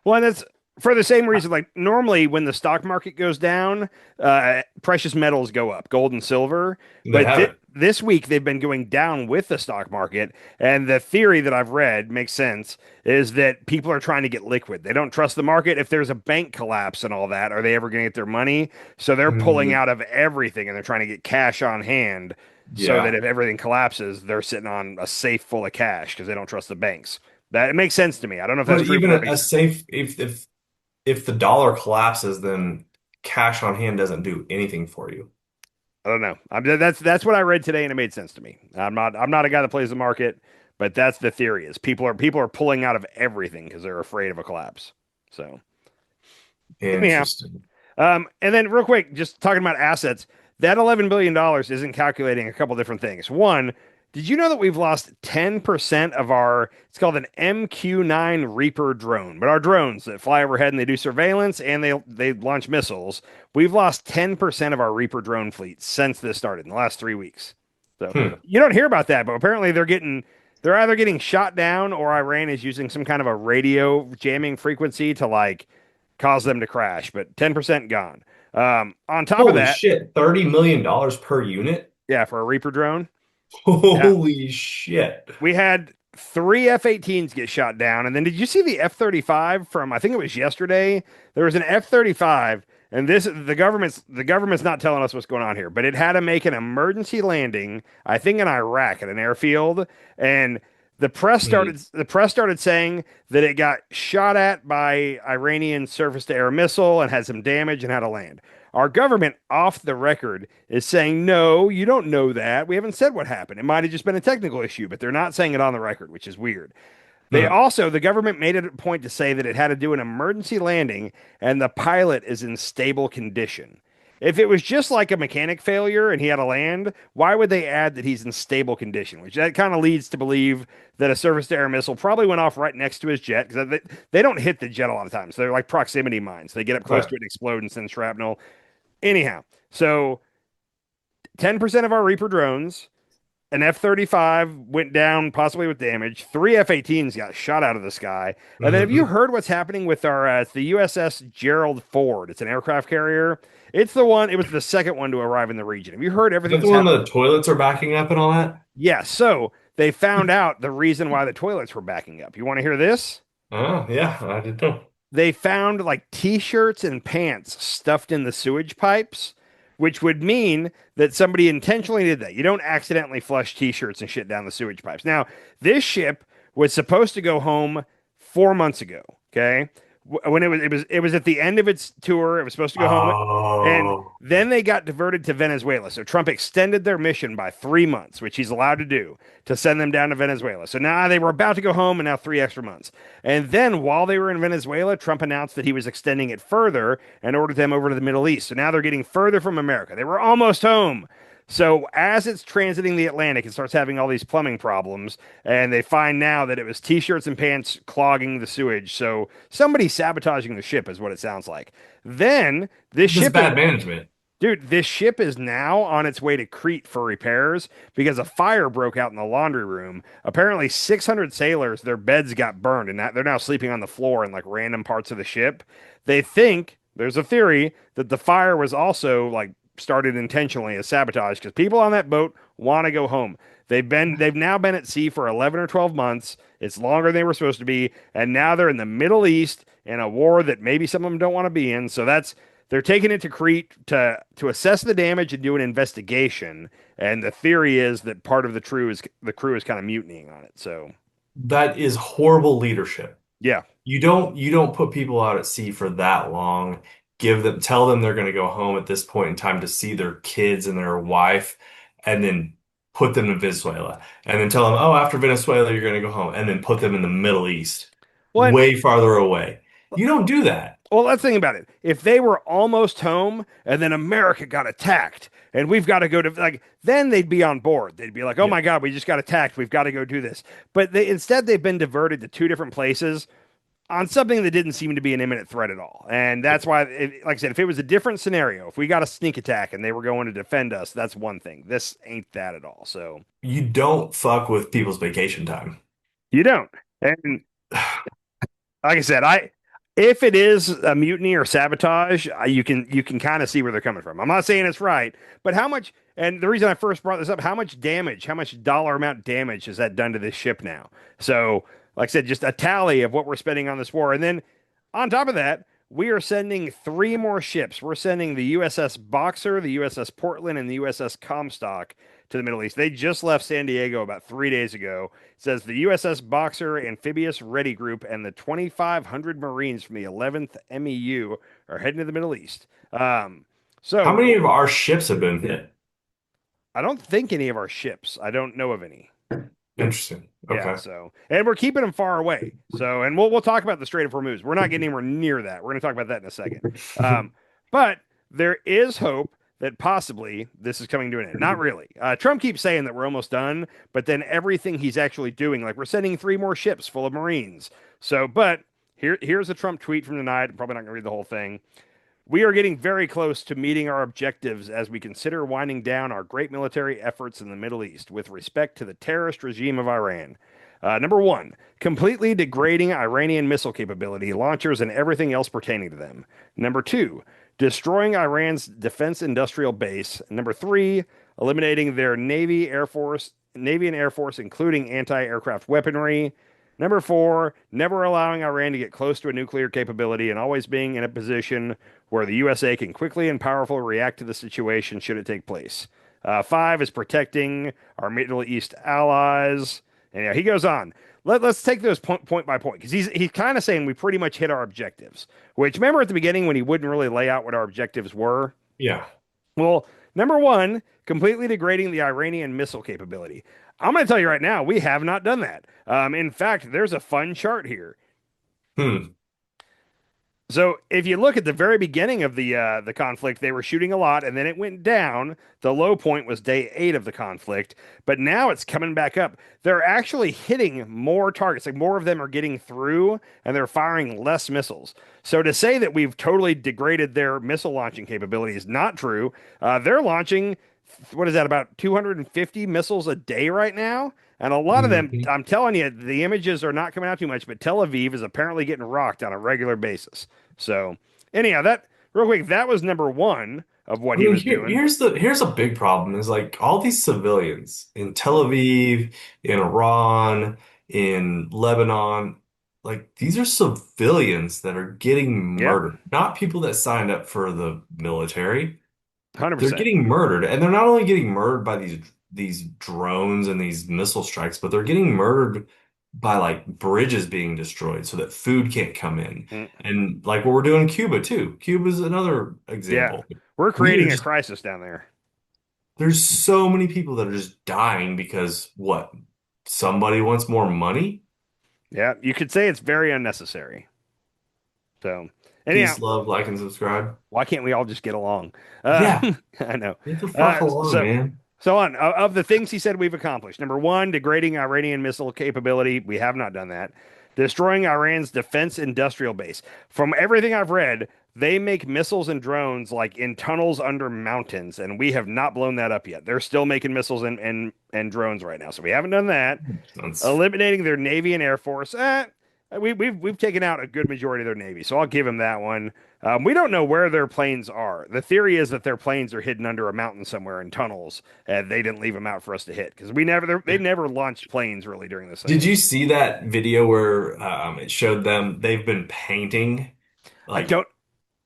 well, and that's for the same reason. Like normally when the stock market goes down, precious metals go up, gold and silver. But this week they've been going down with the stock market. And the theory that I've read makes sense is that people are trying to get liquid. They don't trust the market. If there's a bank collapse and all that, are they ever going to get their money? So they're pulling out of everything and they're trying to get cash on hand. So that if everything collapses, they're sitting on a safe full of cash because they don't trust the banks. That it makes sense to me. I don't know if that's true. Even a safe, if the dollar collapses, then cash on hand doesn't do anything for you. I don't know. That's what I read today, and it made sense to me. I'm not a guy that plays the market, but that's the theory: is people are pulling out of everything because they're afraid of a collapse. So interesting. And then real quick, just talking about assets. That $11 billion isn't calculating a couple different things. One, did you know that we've lost 10% of it's called an MQ-9 Reaper drone, but our drones that fly overhead and they do surveillance and they launch missiles, we've lost 10% of our Reaper drone fleet since this started in the last 3 weeks. So you don't hear about that, but apparently they're either getting shot down or Iran is using some kind of a radio jamming frequency to like cause them to crash, but 10% gone. On top of that, holy shit, $30 million per unit? Yeah, for a Reaper drone. Holy shit. We had 3 F-18s get shot down, and then did you see the F-35 from, I think it was yesterday? There was an F-35, and the government's not telling us what's going on here, but it had to make an emergency landing, I think in Iraq at an airfield, and the press started saying that it got shot at by Iranian surface-to-air missile and had some damage and had to land. Our government, off the record, is saying, no, you don't know that. We haven't said what happened. It might have just been a technical issue, but they're not saying it on the record, which is weird. The government made it a point to say that it had to do an emergency landing and the pilot is in stable condition. If it was just like a mechanic failure and he had to land, why would they add that he's in stable condition? Which that kind of leads to believe that a surface-to-air missile probably went off right next to his jet because they don't hit the jet a lot of times. So they're like proximity mines. They get up close to it and explode and send shrapnel. Anyhow, so 10% of our Reaper drones, an F-35 went down possibly with damage. 3 F-18s got shot out of the sky. And then have you heard what's happening with the USS Gerald Ford? It's an aircraft carrier. It was the second one to arrive in the region. Have you heard everything? Is that the one the toilets are backing up and all that? Yeah, so they found out the reason why the toilets were backing up. You want to hear this? Oh, yeah, I did know. They found like t-shirts and pants stuffed in the sewage pipes, which would mean that somebody intentionally did that. You don't accidentally flush t-shirts and shit down the sewage pipes. Now, this ship was supposed to go home 4 months ago, okay? when it was at the end of its tour. It was supposed to go home, and Oh, then they got diverted to Venezuela. So Trump extended their mission by 3 months, which he's allowed to do, to send them down to Venezuela. So now they were about to go home, and now 3 extra months. And then while they were in Venezuela, Trump announced that he was extending it further and ordered them over to the Middle East. So now they're getting further from America. They were almost home. So as it's transiting the Atlantic, it starts having all these plumbing problems, and they find now that it was t-shirts and pants clogging the sewage. So somebody sabotaging the ship is what it sounds like. Then this this is ship, bad management. dude, this ship is now on its way to Crete for repairs because a fire broke out in the laundry room. Apparently, 600 sailors, their beds got burned, and they're now sleeping on the floor in like random parts of the ship. They think there's a theory that the fire was also like started intentionally as sabotage because people on that boat want to go home. They've now been at sea for 11 or 12 months. It's longer than they were supposed to be, and now they're in the Middle East in a war that maybe some of them don't want to be in. So they're taking it to Crete to assess the damage and do an investigation. And the theory is that part of the crew is kind of mutinying on it. So That is horrible leadership. yeah, You don't put people out at sea for that long. Tell them they're going to go home at this point in time to see their kids and their wife, and then put them in Venezuela. And then tell them, oh, after Venezuela, you're going to go home, and then put them in the Middle East, well, way farther away. You don't do that. well, let's think about it. If they were almost home and then America got attacked and we've got to go to like, then they'd be on board. They'd be like, oh Yeah. my God, we just got attacked. We've got to go do this. But instead they've been diverted to two different places on something that didn't seem to be an imminent threat at all. And that's why, like I said, if it was a different scenario, if we got a sneak attack and they were going to defend us, that's one thing. This ain't that at all. So You don't fuck with people's vacation time. you don't. And like I said, if it is a mutiny or sabotage, you can kind of see where they're coming from. I'm not saying it's right, but how much? And the reason I first brought this up, how much damage, how much dollar amount damage has that done to this ship now? So, like I said, just a tally of what we're spending on this war, and then on top of that, we are sending three more ships. We're sending the USS Boxer, the USS Portland, and the USS Comstock to the Middle East. They just left San Diego about 3 days ago. It says the USS Boxer Amphibious Ready Group and the 2,500 Marines from the 11th MEU are heading to the Middle East. So How many of our ships have been hit? I don't think any of our ships. I don't know of any. Interesting. Okay. Yeah, so and we're keeping them far away. So and we'll talk about the Strait of Hormuz. We're not getting anywhere near that. We're going to talk about that in a second. But there is hope that possibly this is coming to an end. Not really. Trump keeps saying that we're almost done, but then everything he's actually doing, like we're sending three more ships full of Marines. So, but here's a Trump tweet from tonight. I'm probably not going to read the whole thing. We are getting very close to meeting our objectives as we consider winding down our great military efforts in the Middle East with respect to the terrorist regime of Iran. Number one, completely degrading Iranian missile capability, launchers, and everything else pertaining to them. Number two, destroying Iran's defense industrial base. Number three, eliminating their Navy and Air Force, including anti-aircraft weaponry. Number four, never allowing Iran to get close to a nuclear capability and always being in a position where the USA can quickly and powerfully react to the situation should it take place. Five is protecting our Middle East allies. And yeah, he goes on. Let's take those point by point because he's kind of saying we pretty much hit our objectives. Which remember at the beginning when he wouldn't really lay out what our objectives were? Yeah. Well, number one, completely degrading the Iranian missile capability. I'm going to tell you right now, we have not done that. In fact, there's a fun chart here. So if you look at the very beginning of the conflict, they were shooting a lot, and then it went down. The low point was day 8 of the conflict, but now it's coming back up. They're actually hitting more targets, like more of them are getting through, and they're firing less missiles. So to say that we've totally degraded their missile launching capability is not true. They're launching, what is that, about 250 missiles a day right now? And a lot of them, I'm telling you, the images are not coming out too much, but Tel Aviv is apparently getting rocked on a regular basis. So, anyhow, that real quick, that was number one of what he was doing. Here's a big problem is like all these civilians in Tel Aviv, in Iran, in Lebanon, like these are civilians that are getting Yep. murdered, not people that signed up for the military. They're 100%. getting murdered, and they're not only getting murdered by these drones and these missile strikes, but they're getting murdered by like bridges being destroyed so that food can't come in. Mm. And like what we're doing in Cuba too. Cuba's another Yeah. example. We're We are creating a just crisis down there. there's so many people that are just dying because what? Somebody wants more money? Yeah. You could say it's very unnecessary. So, anyhow, Peace, love, like, and subscribe. why can't we all just get along? Yeah, I know. get the fuck along, So, man. of the things he said we've accomplished, number one, degrading Iranian missile capability. We have not done that. Destroying Iran's defense industrial base. From everything I've read, they make missiles and drones like in tunnels under mountains, and we have not blown that up yet. They're still making missiles and drones right now, so we haven't done that. That's Eliminating their Navy and Air Force. We've taken out a good majority of their Navy, so I'll give them that one. We don't know where their planes are. The theory is that their planes are hidden under a mountain somewhere in tunnels, and they didn't leave them out for us to hit because they never launched planes really during this thing. Did you see that video where it showed them they've been painting I like don't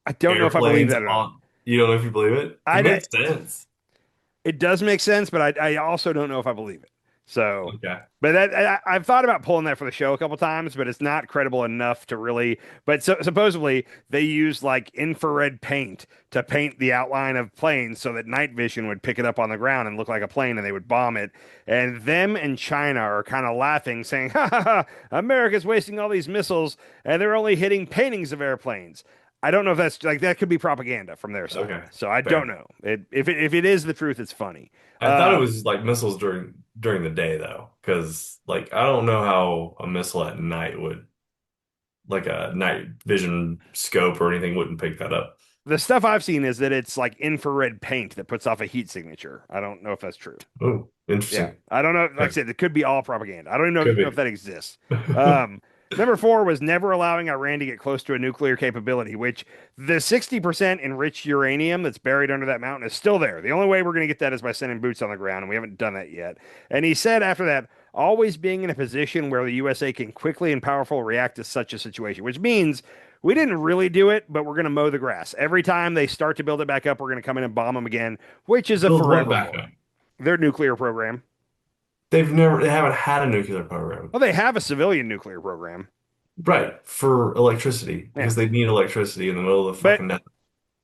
I don't know if I believe airplanes that or not. on? You don't know if you believe it? It I makes sense. It does make sense, but I also don't know if I believe it. So, Okay. but I've thought about pulling that for the show a couple times, but it's not credible enough to really. But supposedly they use like infrared paint to paint the outline of planes so that night vision would pick it up on the ground and look like a plane, and they would bomb it. And them and China are kind of laughing, saying, "Ha ha ha! America's wasting all these missiles, and they're only hitting paintings of airplanes." I don't know if that's like that could be propaganda from their side. Okay. So I Fair. don't know. If it is the truth, it's funny. I thought it was like missiles during the day though, because like I don't know how a missile at night would like a night vision scope or anything wouldn't pick that up. The stuff I've seen is that it's like infrared paint that puts off a heat signature. I don't know if that's true. Oh, Yeah, interesting. I don't know. Like I said, it could be all propaganda. I don't even know, Could know be. if that exists. Number four was never allowing Iran to get close to a nuclear capability, which the 60% enriched uranium that's buried under that mountain is still there. The only way we're going to get that is by sending boots on the ground, and we haven't done that yet. And he said after that, always being in a position where the USA can quickly and powerful react to such a situation, which means we didn't really do it, but we're going to mow the grass. Every time they start to build it back up, we're going to come in and bomb them again, which is a Build what forever back war. up? Their nuclear program. They haven't had a nuclear program. Well, they have a civilian nuclear program. Right, for electricity, Yeah. because they need electricity in the middle of the But fucking desert.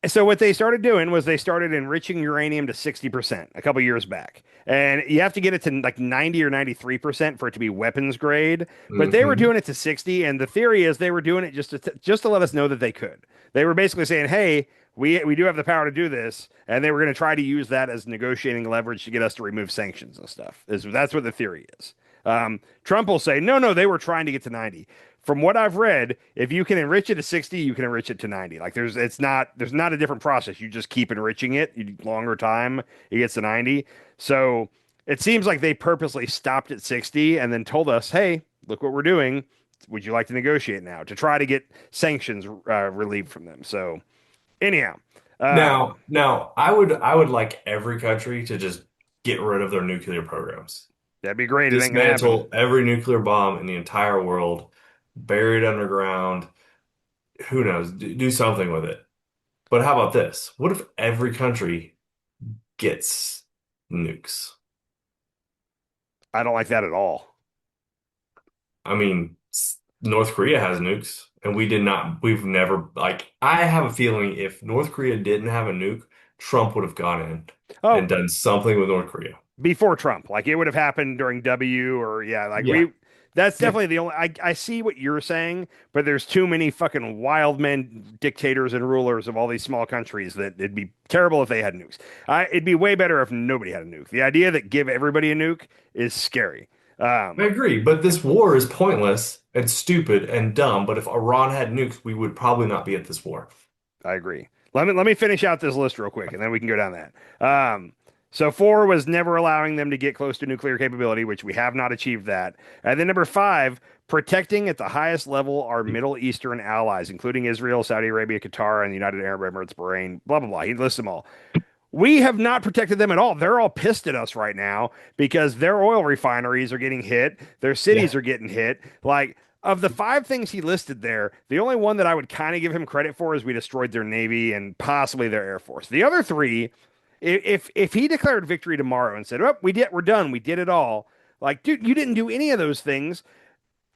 so what they started doing was they started enriching uranium to 60% a couple years back. And you have to get it to like 90 or 93% for it to be weapons grade. But they were Mhm. doing it to 60, and the theory is they were doing it just to let us know that they could. They were basically saying, "Hey, we do have the power to do this," and they were going to try to use that as negotiating leverage to get us to remove sanctions and stuff. That's what the theory is. Trump will say, no, they were trying to get to 90. From what I've read, if you can enrich it to 60, you can enrich it to 90. Like there's not a different process. You just keep enriching it. Longer time, it gets to 90. So it seems like they purposely stopped at 60 and then told us, "Hey, look what we're doing. Would you like to negotiate now?" to try to get sanctions relieved from them. So anyhow, Now, I would like every country to just get rid of their nuclear programs. that'd be great. It ain't gonna happen. Dismantle every nuclear bomb in the entire world, bury it underground. Who knows? Do something with it. But how about this? What if every country gets nukes? I don't like that at all. I mean, North Korea has nukes, and we've never, like, I have a feeling if North Korea didn't have a nuke, Trump would have gone in Oh, and done something with North Korea. before Trump, like it would have happened during W or yeah, like Yeah. that's Yeah. definitely the only I see what you're saying, but there's too many fucking wild men dictators and rulers of all these small countries that it'd be terrible if they had nukes. It'd be way better if nobody had a nuke. The idea that give everybody a nuke is scary. I agree, but this war is pointless and stupid and dumb. But if Iran had nukes, we would probably not be at this war. I agree. Let me finish out this list real quick, and then we can go down that. So four was never allowing them to get close to nuclear capability, which we have not achieved that. And then number five, protecting at the highest level our Middle Eastern allies, including Israel, Saudi Arabia, Qatar, and the United Arab Emirates, Bahrain, blah blah blah. He lists them all. We have not protected them at all. They're all pissed at us right now because their oil refineries are getting hit, their cities are getting hit. Like of the five things he listed there, the only one that I would kind of give him credit for is we destroyed their navy and possibly their air force. The other three, if he declared victory tomorrow and said, "Oh, we're done, we did it all," like, dude, you didn't do any of those things.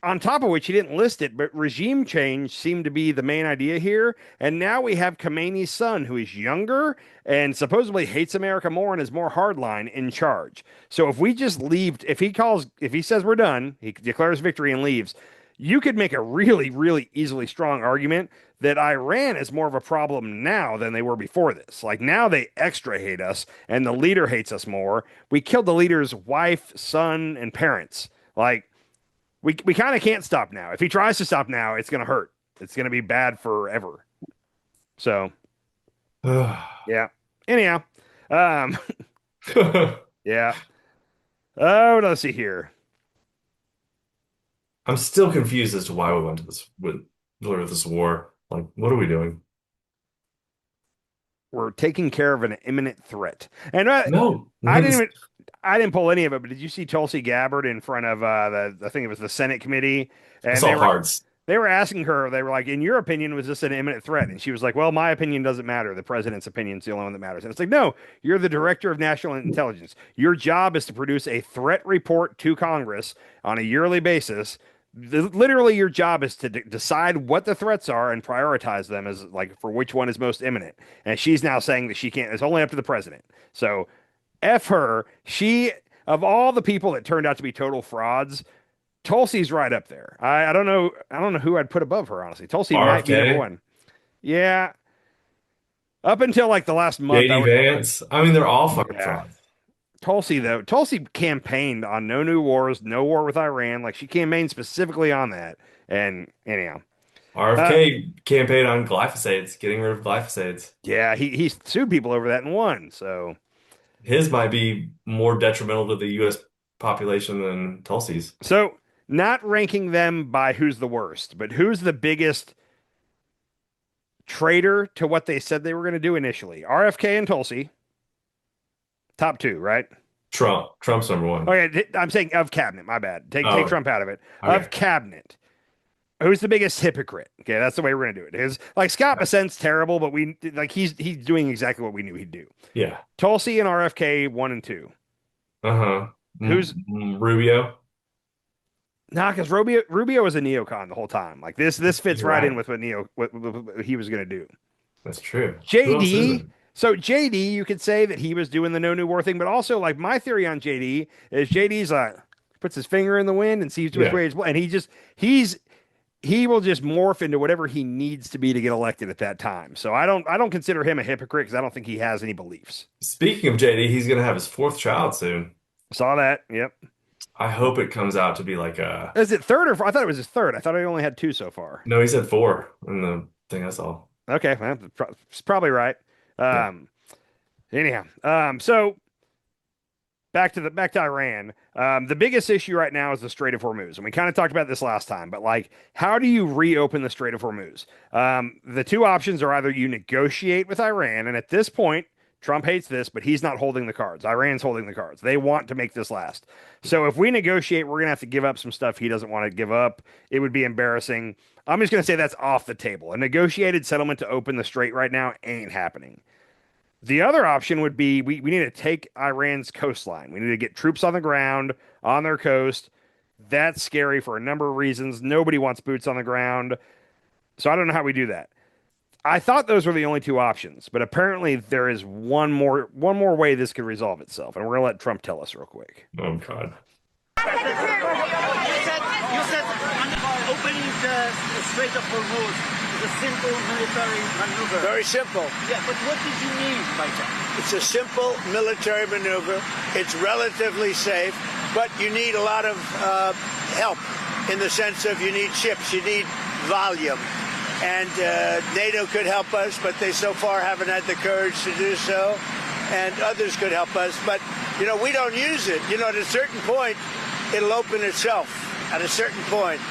on top of which he didn't list it, but regime change seemed to be the main idea here. And now we have Khomeini's son, who is younger and supposedly hates America more and is more hardline, in charge. So if we just leave, if he says we're done, he declares victory and leaves, you could make a really, really easily strong argument that Iran is more of a problem now than they were before this. Like, now they extra hate us and the leader hates us more. We killed the leader's wife, son, and parents. Like, we kind of can't stop now. If he tries to stop now, it's going to hurt. It's going to be bad forever. So, yeah. Anyhow, yeah. Oh, let's see here. I'm still confused as to why we went to this war. Like, what are we doing? We're taking care of an imminent threat. And No, I didn't pull any of it, but did you see Tulsi Gabbard in front of I think it was the Senate committee? I And saw Hearts. they were asking her, they were like, in your opinion, was this an imminent threat? And she was like, well, my opinion doesn't matter. The president's opinion is the only one that matters. And it's like, no, you're the director of national intelligence. Your job is to produce a threat report to Congress on a yearly basis. Literally, your job is to decide what the threats are and prioritize them as like for which one is most imminent. And she's now saying that she can't, it's only up to the president. So F her. She, of all the people that turned out to be total frauds, Tulsi's right up there. I don't know who I'd put above her, honestly. Tulsi might be number one. Yeah. Up until like the last month. JD Vance. I mean, they're all fucking frauds. Tulsi, though, Tulsi campaigned on no new wars, no war with Iran. Like, she campaigned specifically on that. And anyhow, RFK campaigned on glyphosates, getting rid of glyphosates. Yeah, he sued people over that and won. So his might be more detrimental to the U.S. population than Tulsi's. So not ranking them by who's the worst, but who's the biggest traitor to what they said they were going to do initially? RFK and Tulsi. Top two, right? Trump's number one. Okay, I'm saying of cabinet. My bad. Take Trump out of it. Okay. Of cabinet, who's the biggest hypocrite? Okay, that's the way we're gonna do it. Is like Scott Bessent's terrible, but he's doing exactly what we knew he'd do. Yeah. Tulsi and RFK 1 and 2. Who's Rubio? Nah, because Rubio was a neocon the whole time. Like this fits right in with what he was gonna do. That's true. JD. So JD, you could say that he was doing the no new war thing, but also like my theory on JD is JD's puts his finger in the wind and sees which way it's and he will just morph into whatever he needs to be to get elected at that time. So I don't consider him a hypocrite because I don't think he has any beliefs. Speaking of JD, he's gonna have his 4th child soon. Saw that. Yep. I hope it comes out to be like a. Is it 3rd or 4th? I thought it was his 3rd. I thought he only had 2 so far. No, he said 4 in the thing I saw. Okay, well, it's probably right. Anyhow, so back to Iran. The biggest issue right now is the Strait of Hormuz, and we kind of talked about this last time. But like, how do you reopen the Strait of Hormuz? The two options are either you negotiate with Iran, and at this point, Trump hates this, but he's not holding the cards. Iran's holding the cards. They want to make this last. So if we negotiate, we're gonna have to give up some stuff he doesn't want to give up. It would be embarrassing. I'm just gonna say that's off the table. A negotiated settlement to open the strait right now ain't happening. The other option would be we need to take Iran's coastline. We need to get troops on the ground on their coast. That's scary for a number of reasons. Nobody wants boots on the ground. So I don't know how we do that. I thought those were the only two options, but apparently there is one more way this could resolve itself, and we're gonna let Trump tell us real quick. Oh God. You said opening the Strait of Hormuz is a simple military maneuver. Very simple. Yeah, but what did you mean by that? It's a simple military maneuver. It's relatively safe, but you need a lot of help in the sense of you need ships, you need volume. And NATO could help us, but they so far haven't had the courage to do so. And others could help us, but, we don't use it. At a certain point, it'll open itself. At a certain point.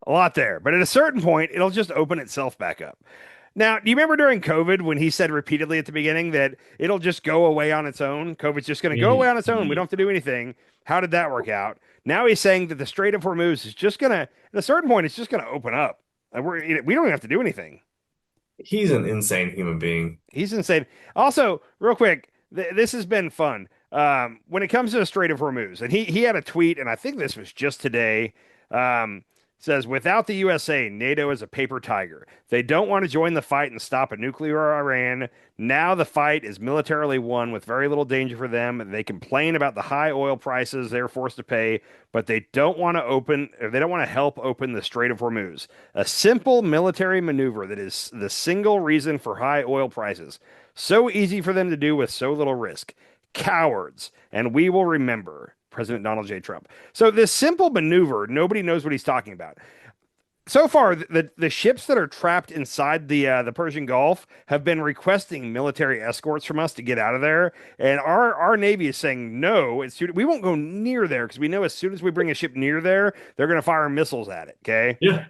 A lot there, but at a certain point, it'll just open itself back up. Now, do you remember during COVID when he said repeatedly at the beginning that it'll just go away on its own? COVID's just going to go away on its own. We don't have to do anything. How did that work out? Now he's saying that the Strait of Hormuz is just going to, at a certain point, it's just going to open up. We don't even have to do anything. He's an insane human being. He's insane. Also, real quick, this has been fun. When it comes to the Strait of Hormuz, and he had a tweet, and I think this was just today, says, without the USA, NATO is a paper tiger. They don't want to join the fight and stop a nuclear Iran. Now the fight is militarily won with very little danger for them. They complain about the high oil prices they're forced to pay, but they don't want to help open the Strait of Hormuz. A simple military maneuver that is the single reason for high oil prices. So easy for them to do with so little risk. Cowards, and we will remember. President Donald J. Trump. So this simple maneuver, nobody knows what he's talking about. So far, the ships that are trapped inside the Persian Gulf have been requesting military escorts from us to get out of there, and our Navy is saying no. We won't go near there because we know as soon as we bring a ship near there, they're going to fire missiles at it. Okay. Yeah.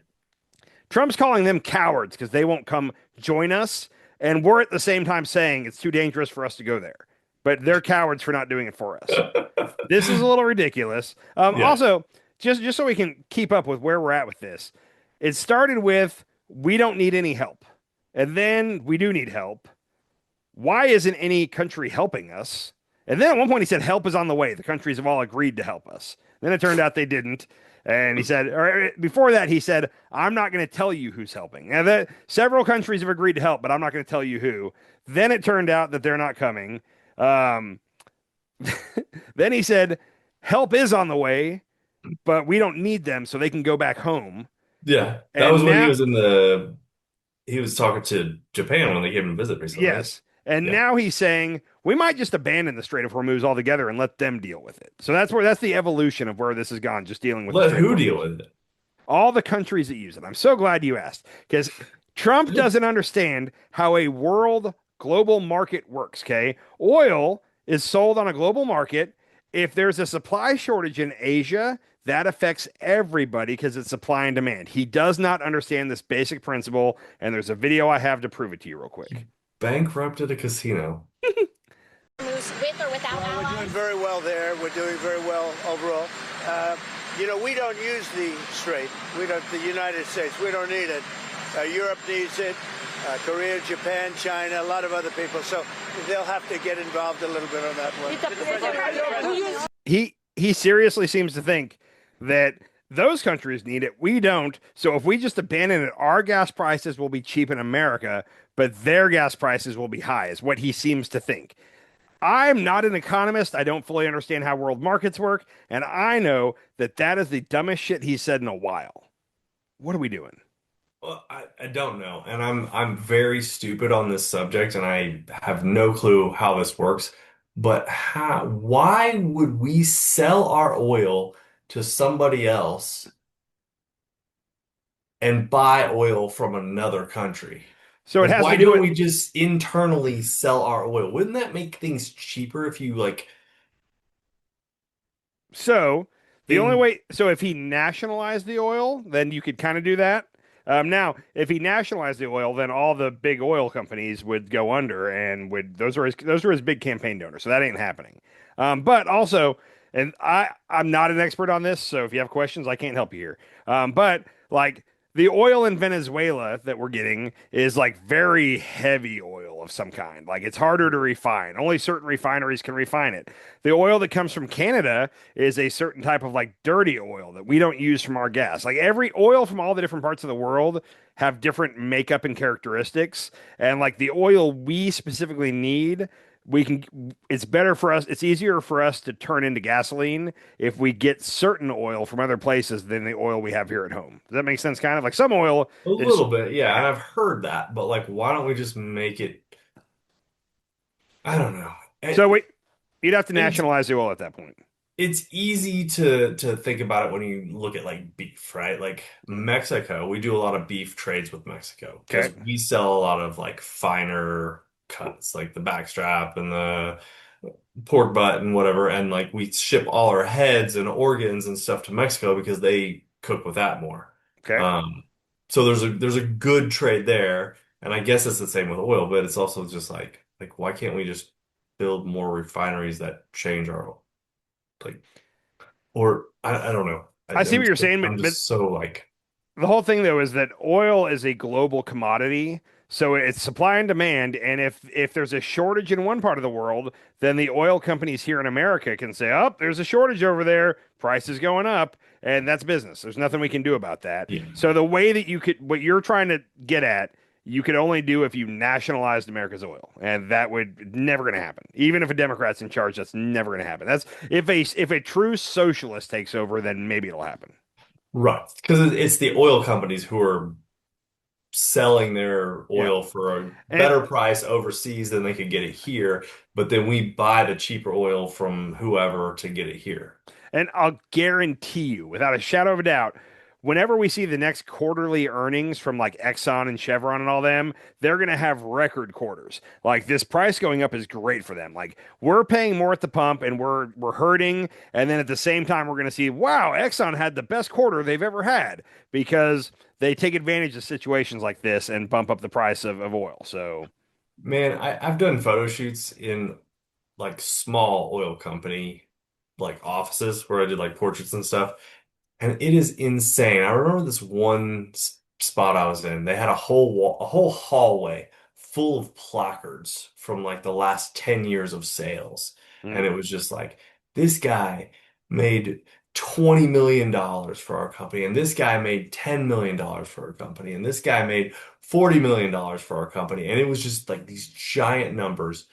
Trump's calling them cowards because they won't come join us, and we're at the same time saying it's too dangerous for us to go there. But they're cowards for not doing it for us. This is a little ridiculous. Yeah. Also, just so we can keep up with where we're at with this, it started with we don't need any help, and then we do need help. Why isn't any country helping us? And then at one point he said help is on the way. The countries have all agreed to help us. Then it turned out they didn't. And he said, or before that, he said, I'm not going to tell you who's helping. Now, several countries have agreed to help, but I'm not going to tell you who. Then it turned out that they're not coming. Then he said, help is on the way, but we don't need them, so they can go back home. Yeah, that And was when now- he was talking to Japan when they gave him a visit recently. Yes. And Yeah. now he's saying we might just abandon the Strait of Hormuz altogether and let them deal with it. So that's the evolution of where this has gone, just dealing with the Let Strait of who Hormuz. deal with it? All the countries that use it. I'm so glad you asked because Trump doesn't understand how a world global market works. Okay. Oil is sold on a global market. If there's a supply shortage in Asia, that affects everybody because it's supply and demand. He does not understand this basic principle. And there's a video I have to prove it to you real quick. Bankrupted a casino. With or without We're allies? doing very well there. We're doing very well overall. We don't use the strait. We don't. The United States. We don't need it. Europe needs it. Korea, Japan, China, a lot of other people. So they'll have to get involved a little bit on that one. He seriously seems to think that those countries need it. We don't. So if we just abandon it, our gas prices will be cheap in America, but their gas prices will be high, is what he seems to think. I'm not an economist. I don't fully understand how world markets work. And I know that that is the dumbest shit he's said in a while. What are we doing? Well, I don't know, and I'm very stupid on this subject, and I have no clue how this works. But why would we sell our oil to somebody else and buy oil from another country? So it has why to do don't with we just internally sell our oil? Wouldn't that make things cheaper if you So the only way, so if he nationalized the oil, then you could kind of do that. Now, if he nationalized the oil, then all the big oil companies would go under, and those are his big campaign donors. So that ain't happening. But also, and I'm not an expert on this, so if you have questions, I can't help you here. But like the oil in Venezuela that we're getting is like very heavy oil of some kind. Like it's harder to refine. Only certain refineries can refine it. The oil that comes from Canada is a certain type of like dirty oil that we don't use from our gas. Like every oil from all the different parts of the world have different makeup and characteristics. And like the oil we specifically need, it's better for us. It's easier for us to turn into gasoline if we get certain oil from other places than the oil we have here at home. Does that make sense? Kind of like some oil a little bit, yeah, and I've heard that, but like, why don't we just make it? I don't know. So you'd have to nationalize the oil at that point. It's easy to think about it when you look at like beef, right? Like Mexico, we do a lot of beef trades with Mexico because Okay. we sell a lot of like finer cuts, like the backstrap and the pork butt and whatever, and like we ship all our heads and organs and stuff to Mexico because they cook with that more. Okay. So there's a good trade there, and I guess it's the same with oil, but it's also just like why can't we just build more refineries that change our or I don't know. I see what you're saying, I'm but just so like the whole thing though is that oil is a global commodity. So it's supply and demand, and if there's a shortage in one part of the world, then the oil companies here in America can say, "Oh, there's a shortage over there, price is going up," and that's business. There's nothing we can do about that. Yeah. So the way that what you're trying to get at, you could only do if you nationalized America's oil, and that would never going to happen. Even if a Democrat's in charge, that's never going to happen. That's if a true socialist takes over, then maybe it'll happen. Right. Because it's the oil companies who are selling their Yeah. oil for a better price overseas than they could get it here, but then we buy the cheaper oil from whoever to get it here. And I'll guarantee you, without a shadow of a doubt, whenever we see the next quarterly earnings from like Exxon and Chevron and all them, they're going to have record quarters. Like this price going up is great for them. Like we're paying more at the pump and we're hurting, and then at the same time we're going to see, wow, Exxon had the best quarter they've ever had because they take advantage of situations like this and bump up the price of oil. So, Man, I've done photo shoots in like small oil company like offices where I did like portraits and stuff. And it is insane. I remember this one spot I was in. They had a whole wall, a whole hallway full of placards from like the last 10 years of sales. And it was just like, this guy made $20 million for our company, and this guy made $10 million for our company, and this guy made $40 million for our company. And it was just like these giant numbers,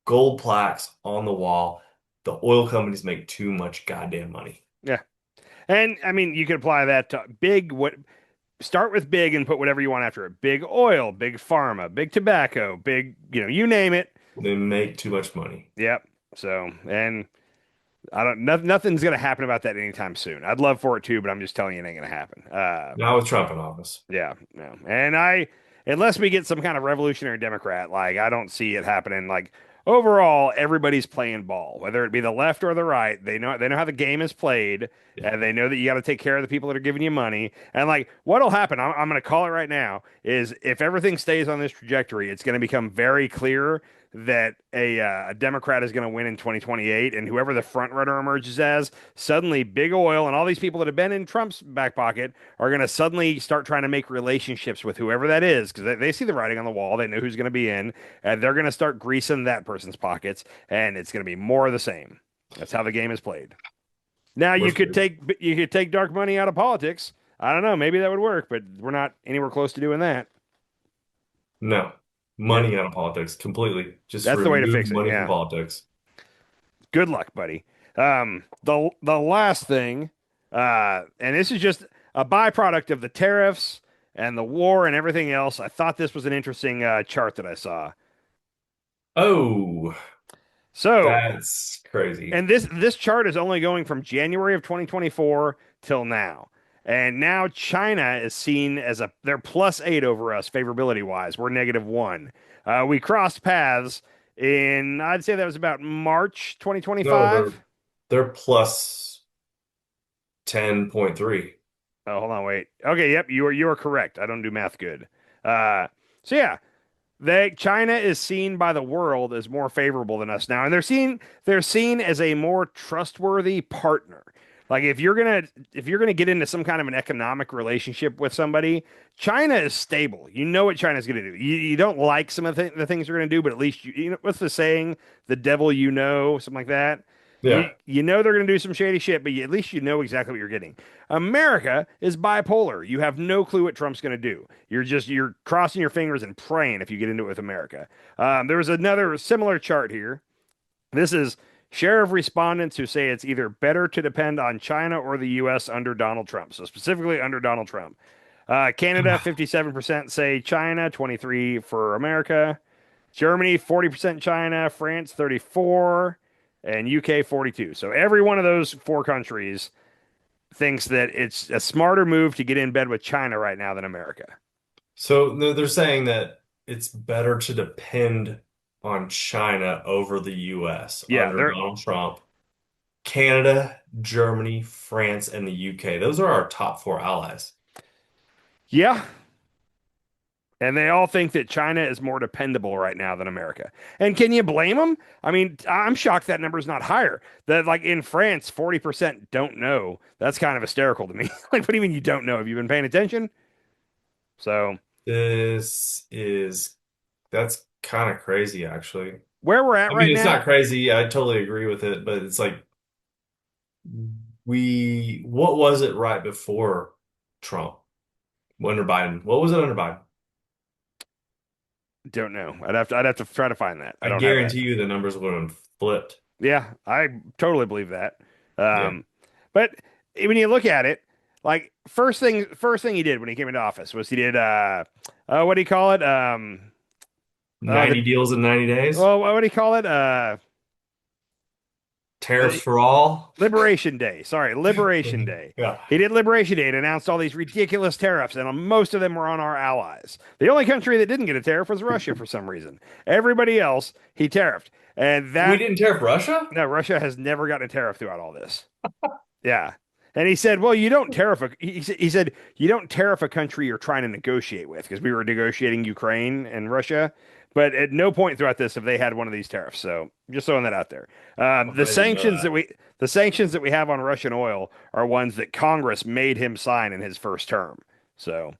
gold plaques on the wall. The oil companies make too much goddamn money. yeah. And I mean, you could apply that to start with big and put whatever you want after it. Big oil, big pharma, big tobacco, big, you name it. They make too much money. Yep. So, and nothing's going to happen about that anytime soon. I'd love for it too, but I'm just telling you it ain't going to happen. Not with Trump in office. Yeah. No. And unless we get some kind of revolutionary Democrat, like I don't see it happening. Like overall, everybody's playing ball, whether it be the left or the right. They know how the game is played, and they know that you got to take care of the people that are giving you money. And like, what'll happen? I'm going to call it right now. Is if everything stays on this trajectory, it's going to become very clear that a Democrat is going to win in 2028, and whoever the front runner emerges as, suddenly big oil and all these people that have been in Trump's back pocket are going to suddenly start trying to make relationships with whoever that is because they see the writing on the wall. They know who's going to be in, and they're going to start greasing that person's pockets, and it's going to be more of the same. That's how the game is played. Now you could take dark money out of politics. I don't know, maybe that would work, but we're not anywhere close to doing that. No. Money out of politics completely. Just that's the way to fix it. Money Yeah. from politics. Good luck, buddy. The last thing, and this is just a byproduct of the tariffs and the war and everything else. I thought this was an interesting chart that I saw. Oh, so that's crazy. And this chart is only going from January of 2024 till now. And now China is seen as they're +8 over us favorability wise. We're -1. We crossed paths in, I'd say that was about March 2025. No, they're plus 10.3. Oh, hold on, wait. Okay, yep, you are correct. I don't do math good. So yeah, China is seen by the world as more favorable than us now, and they're seen as a more trustworthy partner. Like if you're gonna get into some kind of an economic relationship with somebody, China is stable. You know what China's gonna do. You don't like some of the things they're gonna do, but at least you know what's the saying? The devil you know, something like that. Yeah. You know they're gonna do some shady shit, but at least you know exactly what you're getting. America is bipolar. You have no clue what Trump's gonna do. You're crossing your fingers and praying if you get into it with America. There was another similar chart here. This is share of respondents who say it's either better to depend on China or the U.S. under Donald Trump. So specifically under Donald Trump. Canada, 57% say China, 23% for America. Germany, 40% China. France, 34%. And UK, 42%. So every one of those four countries thinks that it's a smarter move to get in bed with China right now than America. So they're saying that it's better to depend on China over the U.S. under Donald Trump. Canada, Germany, France, and the UK. Those are our top 4 allies. Yeah. And they all think that China is more dependable right now than America. And can you blame them? I mean, I'm shocked that number's not higher. That like in France, 40% don't know. That's kind of hysterical to me. Like, what do you mean you don't know? Have you been paying attention? So That's kind of crazy, actually. Where we're at I mean, right it's not now, crazy. I totally agree with it, but it's like what was it right before Trump? Under Biden. What was it under Biden? don't know. I'd have to try to find that. I I don't have that. guarantee you the numbers would have flipped. Yeah, I totally believe that. Yeah. But when you look at it, like first thing he did when he came into office was he did what do you call it? 90 deals in 90 days. Well, what do you call it? Tariffs for all. Liberation Day. Sorry, Liberation Day. Yeah. He did Liberation Day and announced all these ridiculous tariffs, and most of them were on our allies. The only country that didn't get a tariff was Russia for some reason. Everybody else, he tariffed. And We didn't tariff Russia? no, Russia has never gotten a tariff throughout all this. Yeah. And he said, well, you don't tariff he said you don't tariff a country you're trying to negotiate with because we were negotiating Ukraine and Russia. But at no point throughout this have they had one of these tariffs. So just throwing that out there. The sanctions that we have on Russian oil are ones that Congress made him sign in his first term. So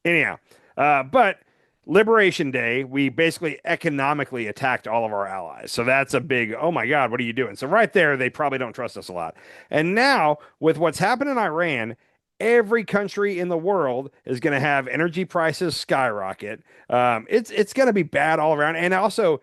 anyhow, but Liberation Day, we basically economically attacked all of our allies. So that's a big, oh my God, what are you doing? So right there, they probably don't trust us a lot. And now with what's happened in Iran, every country in the world is going to have energy prices skyrocket. It's going to be bad all around. And also,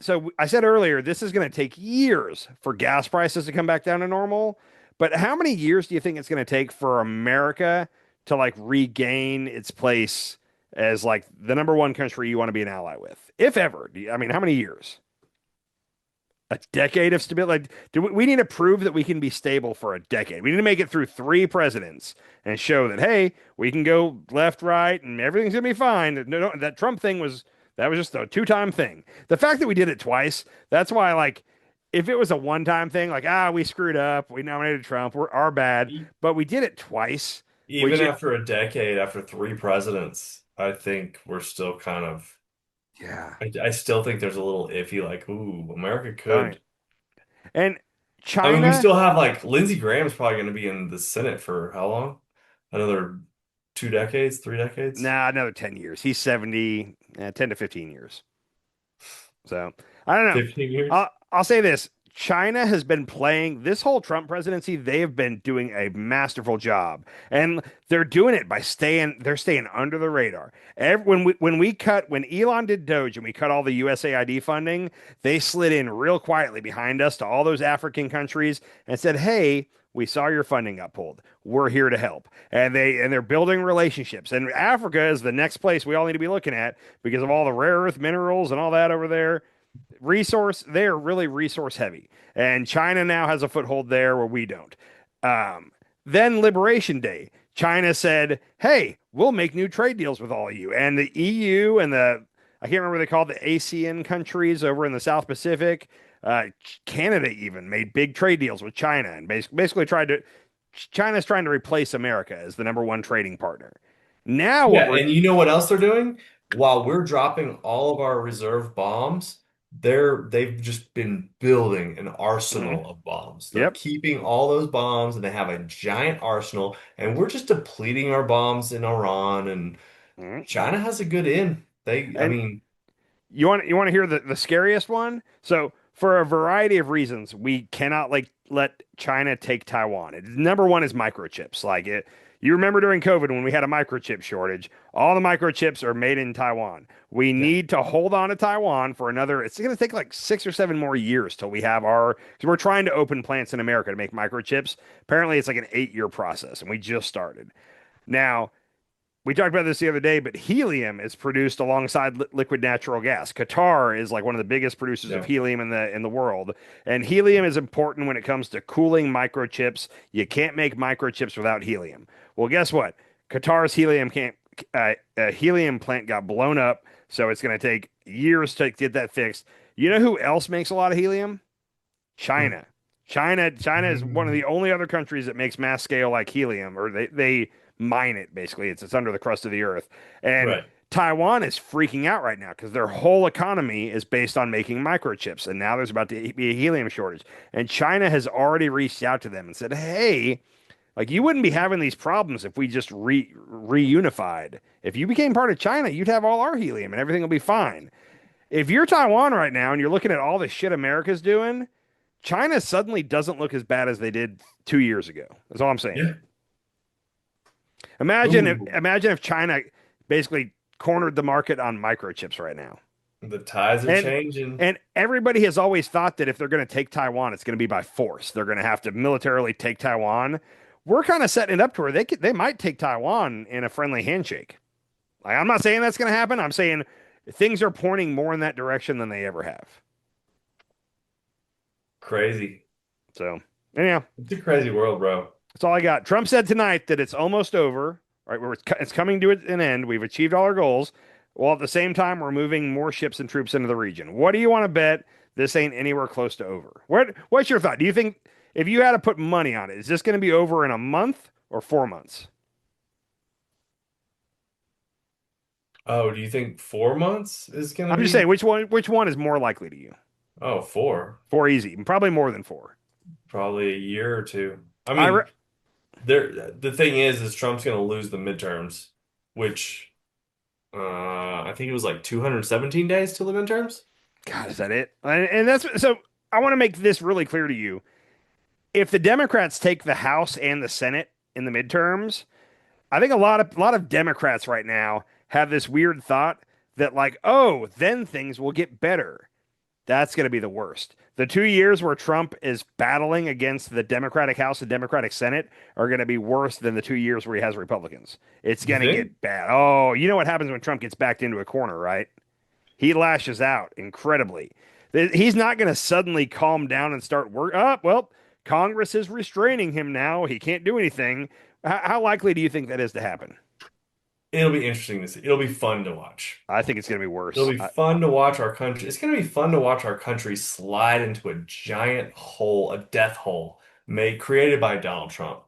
so I said earlier, this is going to take years for gas prices to come back down to normal. But how many years do you think it's going to take for America to like regain its place as like the number one country you want to be an ally with, if ever? I mean, how many years? A decade of stability? Like, we need to prove that we can be stable for a decade. We need to make it through 3 presidents and show that, hey, we can go left, right, and everything's gonna be fine. No, that Trump thing was just a 2-time thing. The fact that we did it twice, that's why, like, if it was a 1-time thing, like, we screwed up, we nominated Trump, we're our bad, but we did it twice. Even after a decade, after 3 presidents, I think we're still kind of. Yeah. I still think there's a little iffy, like, ooh, America could. And I China. mean, we still have like Lindsey Graham's probably going to be in the Senate for how long? Another 2 decades, 3 decades? Nah, another 10 years. He's 70, 10 to 15 years. So I don't know. 15 years? I'll say this. China has been playing this whole Trump presidency. They have been doing a masterful job, and they're doing it by staying under the radar. When Elon did Doge and we cut all the USAID funding, they slid in real quietly behind us to all those African countries and said, "Hey, we saw your funding got pulled. We're here to help." And they're building relationships. And Africa is the next place we all need to be looking at because of all the rare earth minerals and all that over there. They are really resource heavy, and China now has a foothold there where we don't. Then Liberation Day, China said, hey, we'll make new trade deals with all of you, and the EU and I can't remember what they called, the ASEAN countries over in the South Pacific, Canada even made big trade deals with China and basically China's trying to replace America as the number one trading partner. Now and you know what else they're doing? While we're dropping all of our reserve bombs, they've just been building an arsenal of bombs. They're keeping all those bombs, and they have a giant arsenal, and we're just depleting our bombs in Iran, and China has a good in. I mean, you want to hear the scariest one? So for a variety of reasons, we cannot let China take Taiwan. Number one is microchips. You remember during COVID when we had a microchip shortage, all the microchips are made in Taiwan. We need to hold on to Taiwan for it's going to take like 6 or 7 more years till we have because we're trying to open plants in America to make microchips. Apparently it's like an 8-year process, and we just started. Now, we talked about this the other day, but helium is produced alongside liquid natural gas. Qatar is like one of the biggest producers of helium in the world, and helium is important when it comes to cooling microchips. You can't make microchips without helium. Well, guess what? Qatar's helium plant got blown up, so it's going to take years to get that fixed. You know who else makes a lot of helium? China. China is one of the only other countries that makes mass scale like helium, or they mine it basically. It's under the crust of the earth. And Taiwan is freaking out right now because their whole economy is based on making microchips, and now there's about to be a helium shortage. And China has already reached out to them and said, hey, Like you wouldn't be having these problems if we just reunified. If you became part of China, you'd have all our helium and everything will be fine. If you're Taiwan right now and you're looking at all the shit America's doing, China suddenly doesn't look as bad as they did 2 years ago. That's all I'm saying. Yeah. Imagine if China basically cornered the market on microchips right now. The tides are changing. And everybody has always thought that if they're going to take Taiwan, it's going to be by force. They're going to have to militarily take Taiwan. We're kind of setting it up to where they might take Taiwan in a friendly handshake. Like, I'm not saying that's going to happen. I'm saying things are pointing more in that direction than they ever have. Crazy. So, anyhow. It's a crazy world, bro. That's all I got. Trump said tonight that it's almost over, right? It's coming to an end. We've achieved all our goals. While at the same time, we're moving more ships and troops into the region. What do you want to bet this ain't anywhere close to over? What's your thought? Do you think if you had to put money on it, is this going to be over in a month or 4 months? Oh, do you think 4 months is going to be? I'm just saying, which one is more likely to you? Oh, 4. 4 easy. Probably more than 4. Probably a year or two. I mean, the thing is Trump's going to lose the midterms, which I think it was like 217 days till the midterms. God, is that it? And that's so. I want to make this really clear to you. If the Democrats take the House and the Senate in the midterms, I think a lot of Democrats right now have this weird thought that like, oh, then things will get better. That's going to be the worst. The 2 years where Trump is battling against the Democratic House and Democratic Senate are going to be worse than the 2 years where he has Republicans. It's going to get bad. Oh, you know what happens when Trump gets backed into a corner, right? He lashes out incredibly. He's not going to suddenly calm down and start work. Oh, well, Congress is restraining him now. He can't do anything. How likely do you think that is to happen? It'll be interesting to see. It'll be fun to watch. I think it's going to be worse. It'll be fun to watch our country. It's going to be fun to watch our country slide into a giant hole, a death hole created by Donald Trump.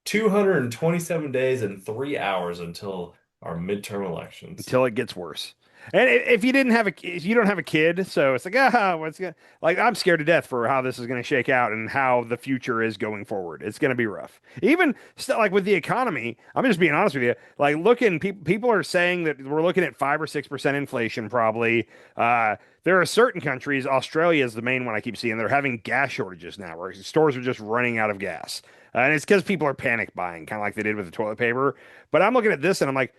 227 days and 3 hours until our midterm elections. Until it gets worse. And if you don't have a kid, so it's like, what's going like, I'm scared to death for how this is going to shake out and how the future is going forward. It's going to be rough. Even still, like with the economy, I'm just being honest with you. Like people are saying that we're looking at 5 or 6% inflation probably. There are certain countries, Australia is the main one I keep seeing, they're having gas shortages now where stores are just running out of gas. And it's because people are panic buying, kind of like they did with the toilet paper. But I'm looking at this and I'm like,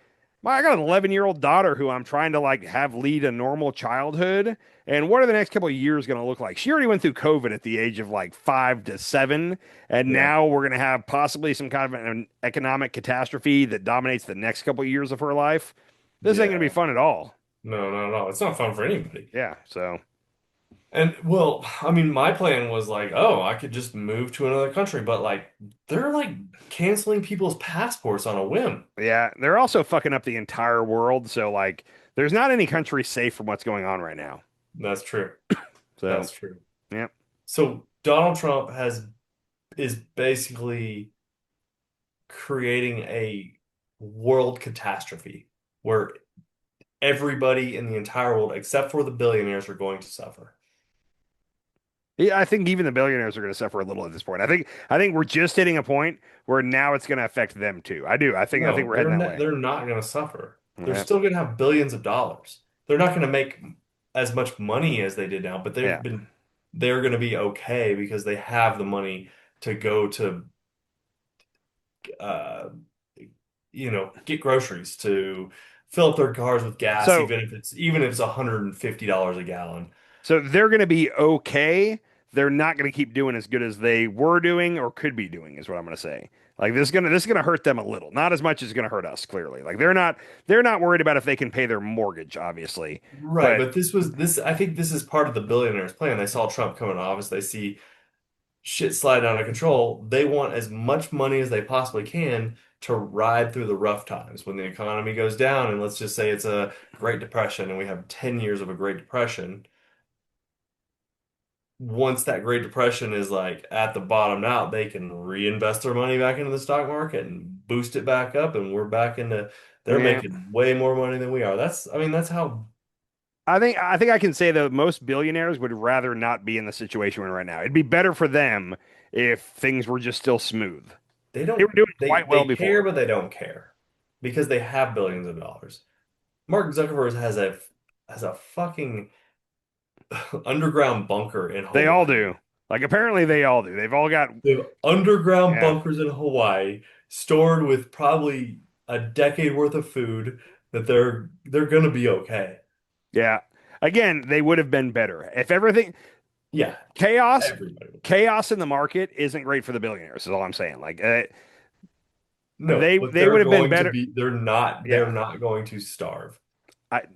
I got an 11-year-old daughter who I'm trying to like have lead a normal childhood. And what are the next couple of years going to look like? She already went through COVID at the age of like 5 to 7. And now we're going to have possibly some kind of an economic catastrophe that dominates the next couple of years of her life. This ain't going to be fun at all. No. It's not fun for anybody. Yeah. So. And well, I mean, my plan was like, oh, I could just move to another country, but like they're like canceling people's passports on a whim. Yeah, they're also fucking up the entire world. So like, there's not any country safe from what's going on right now. That's true. That's true. Yeah. So Donald Trump is basically creating a world catastrophe where everybody in the entire world, except for the billionaires, are going to suffer. Yeah, I think even the billionaires are going to suffer a little at this point. I think we're just hitting a point where now it's going to affect them too. I do. I think we're heading that way. They're not going to suffer. They're still going to have billions of dollars. They're not going to make as much money as they did now, but they're going to be okay because they have the money to go to get groceries, to fill up their cars with gas, even if it's $150 a gallon. So they're going to be okay. They're not going to keep doing as good as they were doing or could be doing, is what I'm going to say. Like this is going to hurt them a little, not as much as it's going to hurt us. Clearly, like they're not worried about if they can pay their mortgage, obviously. Right, but I think this is part of the billionaires' plan. They saw Trump come into office. They see shit slide out of control. They want as much money as they possibly can to ride through the rough times when the economy goes down. And let's just say it's a Great Depression, and we have 10 years of a Great Depression. Once that Great Depression is like at the bottom out, they can reinvest their money back into the stock market and boost it back up, and we're back into they're making way more money than we are. That's how I think I can say that most billionaires would rather not be in the situation we're in right now. It'd be better for them if things were just still smooth. They They were don't. doing They quite well they care, before. but they don't care because they have billions of dollars. Mark Zuckerberg has a fucking underground bunker in They all Hawaii. do. Like apparently they all do. They've all got They have underground yeah. bunkers in Hawaii stored with probably a decade worth of food that they're gonna be okay. Yeah. Again, they would have been better. If everything Yeah, chaos everybody. chaos in the market isn't great for the billionaires, is all I'm saying. Like No, but they would have been better. they're Yeah. not going to starve.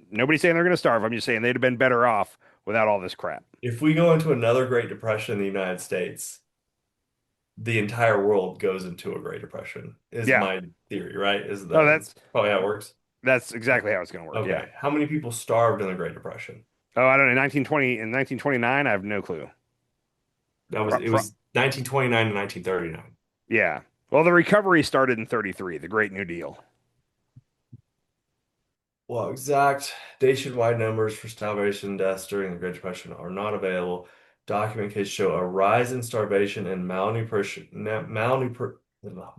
Nobody's saying they're going to starve. I'm just saying they'd have been better off without all this crap. If we go into another Great Depression in the United States, the entire world goes into a Great Depression, is Yeah. my theory, right? No, That's probably how it works. that's exactly how it's going to work. Okay. Yeah. How many people starved in the Great Depression? Oh, I don't know. 1920 and 1929, I have no clue. It was 1929 to 1939. Yeah. Well, the recovery started in 33, the Great New Deal. Well, exact nationwide numbers for starvation deaths during the Great Depression are not available. Document cases show a rise in starvation and Malnutrition.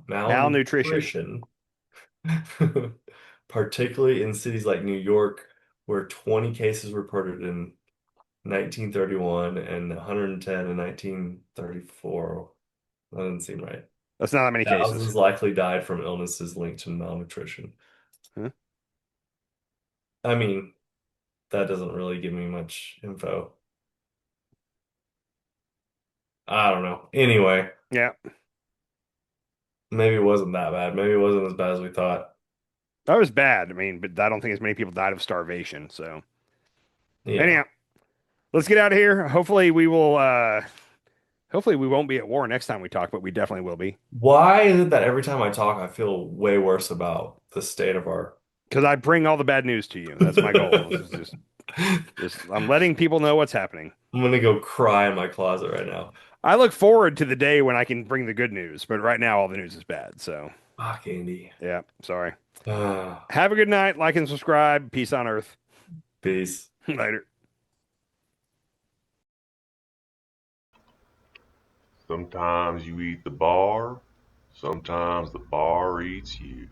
malnutrition, particularly in cities like New York, where 20 cases were reported in 1931 and 110 in 1934. That doesn't seem right. That's not that many Thousands cases. likely died from illnesses linked to malnutrition. Huh? I mean, that doesn't really give me much info. I don't know. Anyway, Yeah. maybe it wasn't that bad. Maybe it wasn't as bad as we thought. That was bad. I mean, but I don't think as many people died of starvation. So, Yeah. anyhow, let's get out of here. Hopefully we won't be at war next time we talk, but we definitely will be. Why is it that every time I talk, I feel way worse about the state of our... Because I bring all the bad news to you. That's my goal. Just I'm letting people know what's happening. I'm gonna go cry in my closet right now. I look forward to the day when I can bring the good news, but right now all the news is bad. So, Fuck, Andy. yeah, sorry. Have a good night. Like and subscribe. Peace on earth. Peace. Later. Sometimes you eat the bar, sometimes the bar eats you.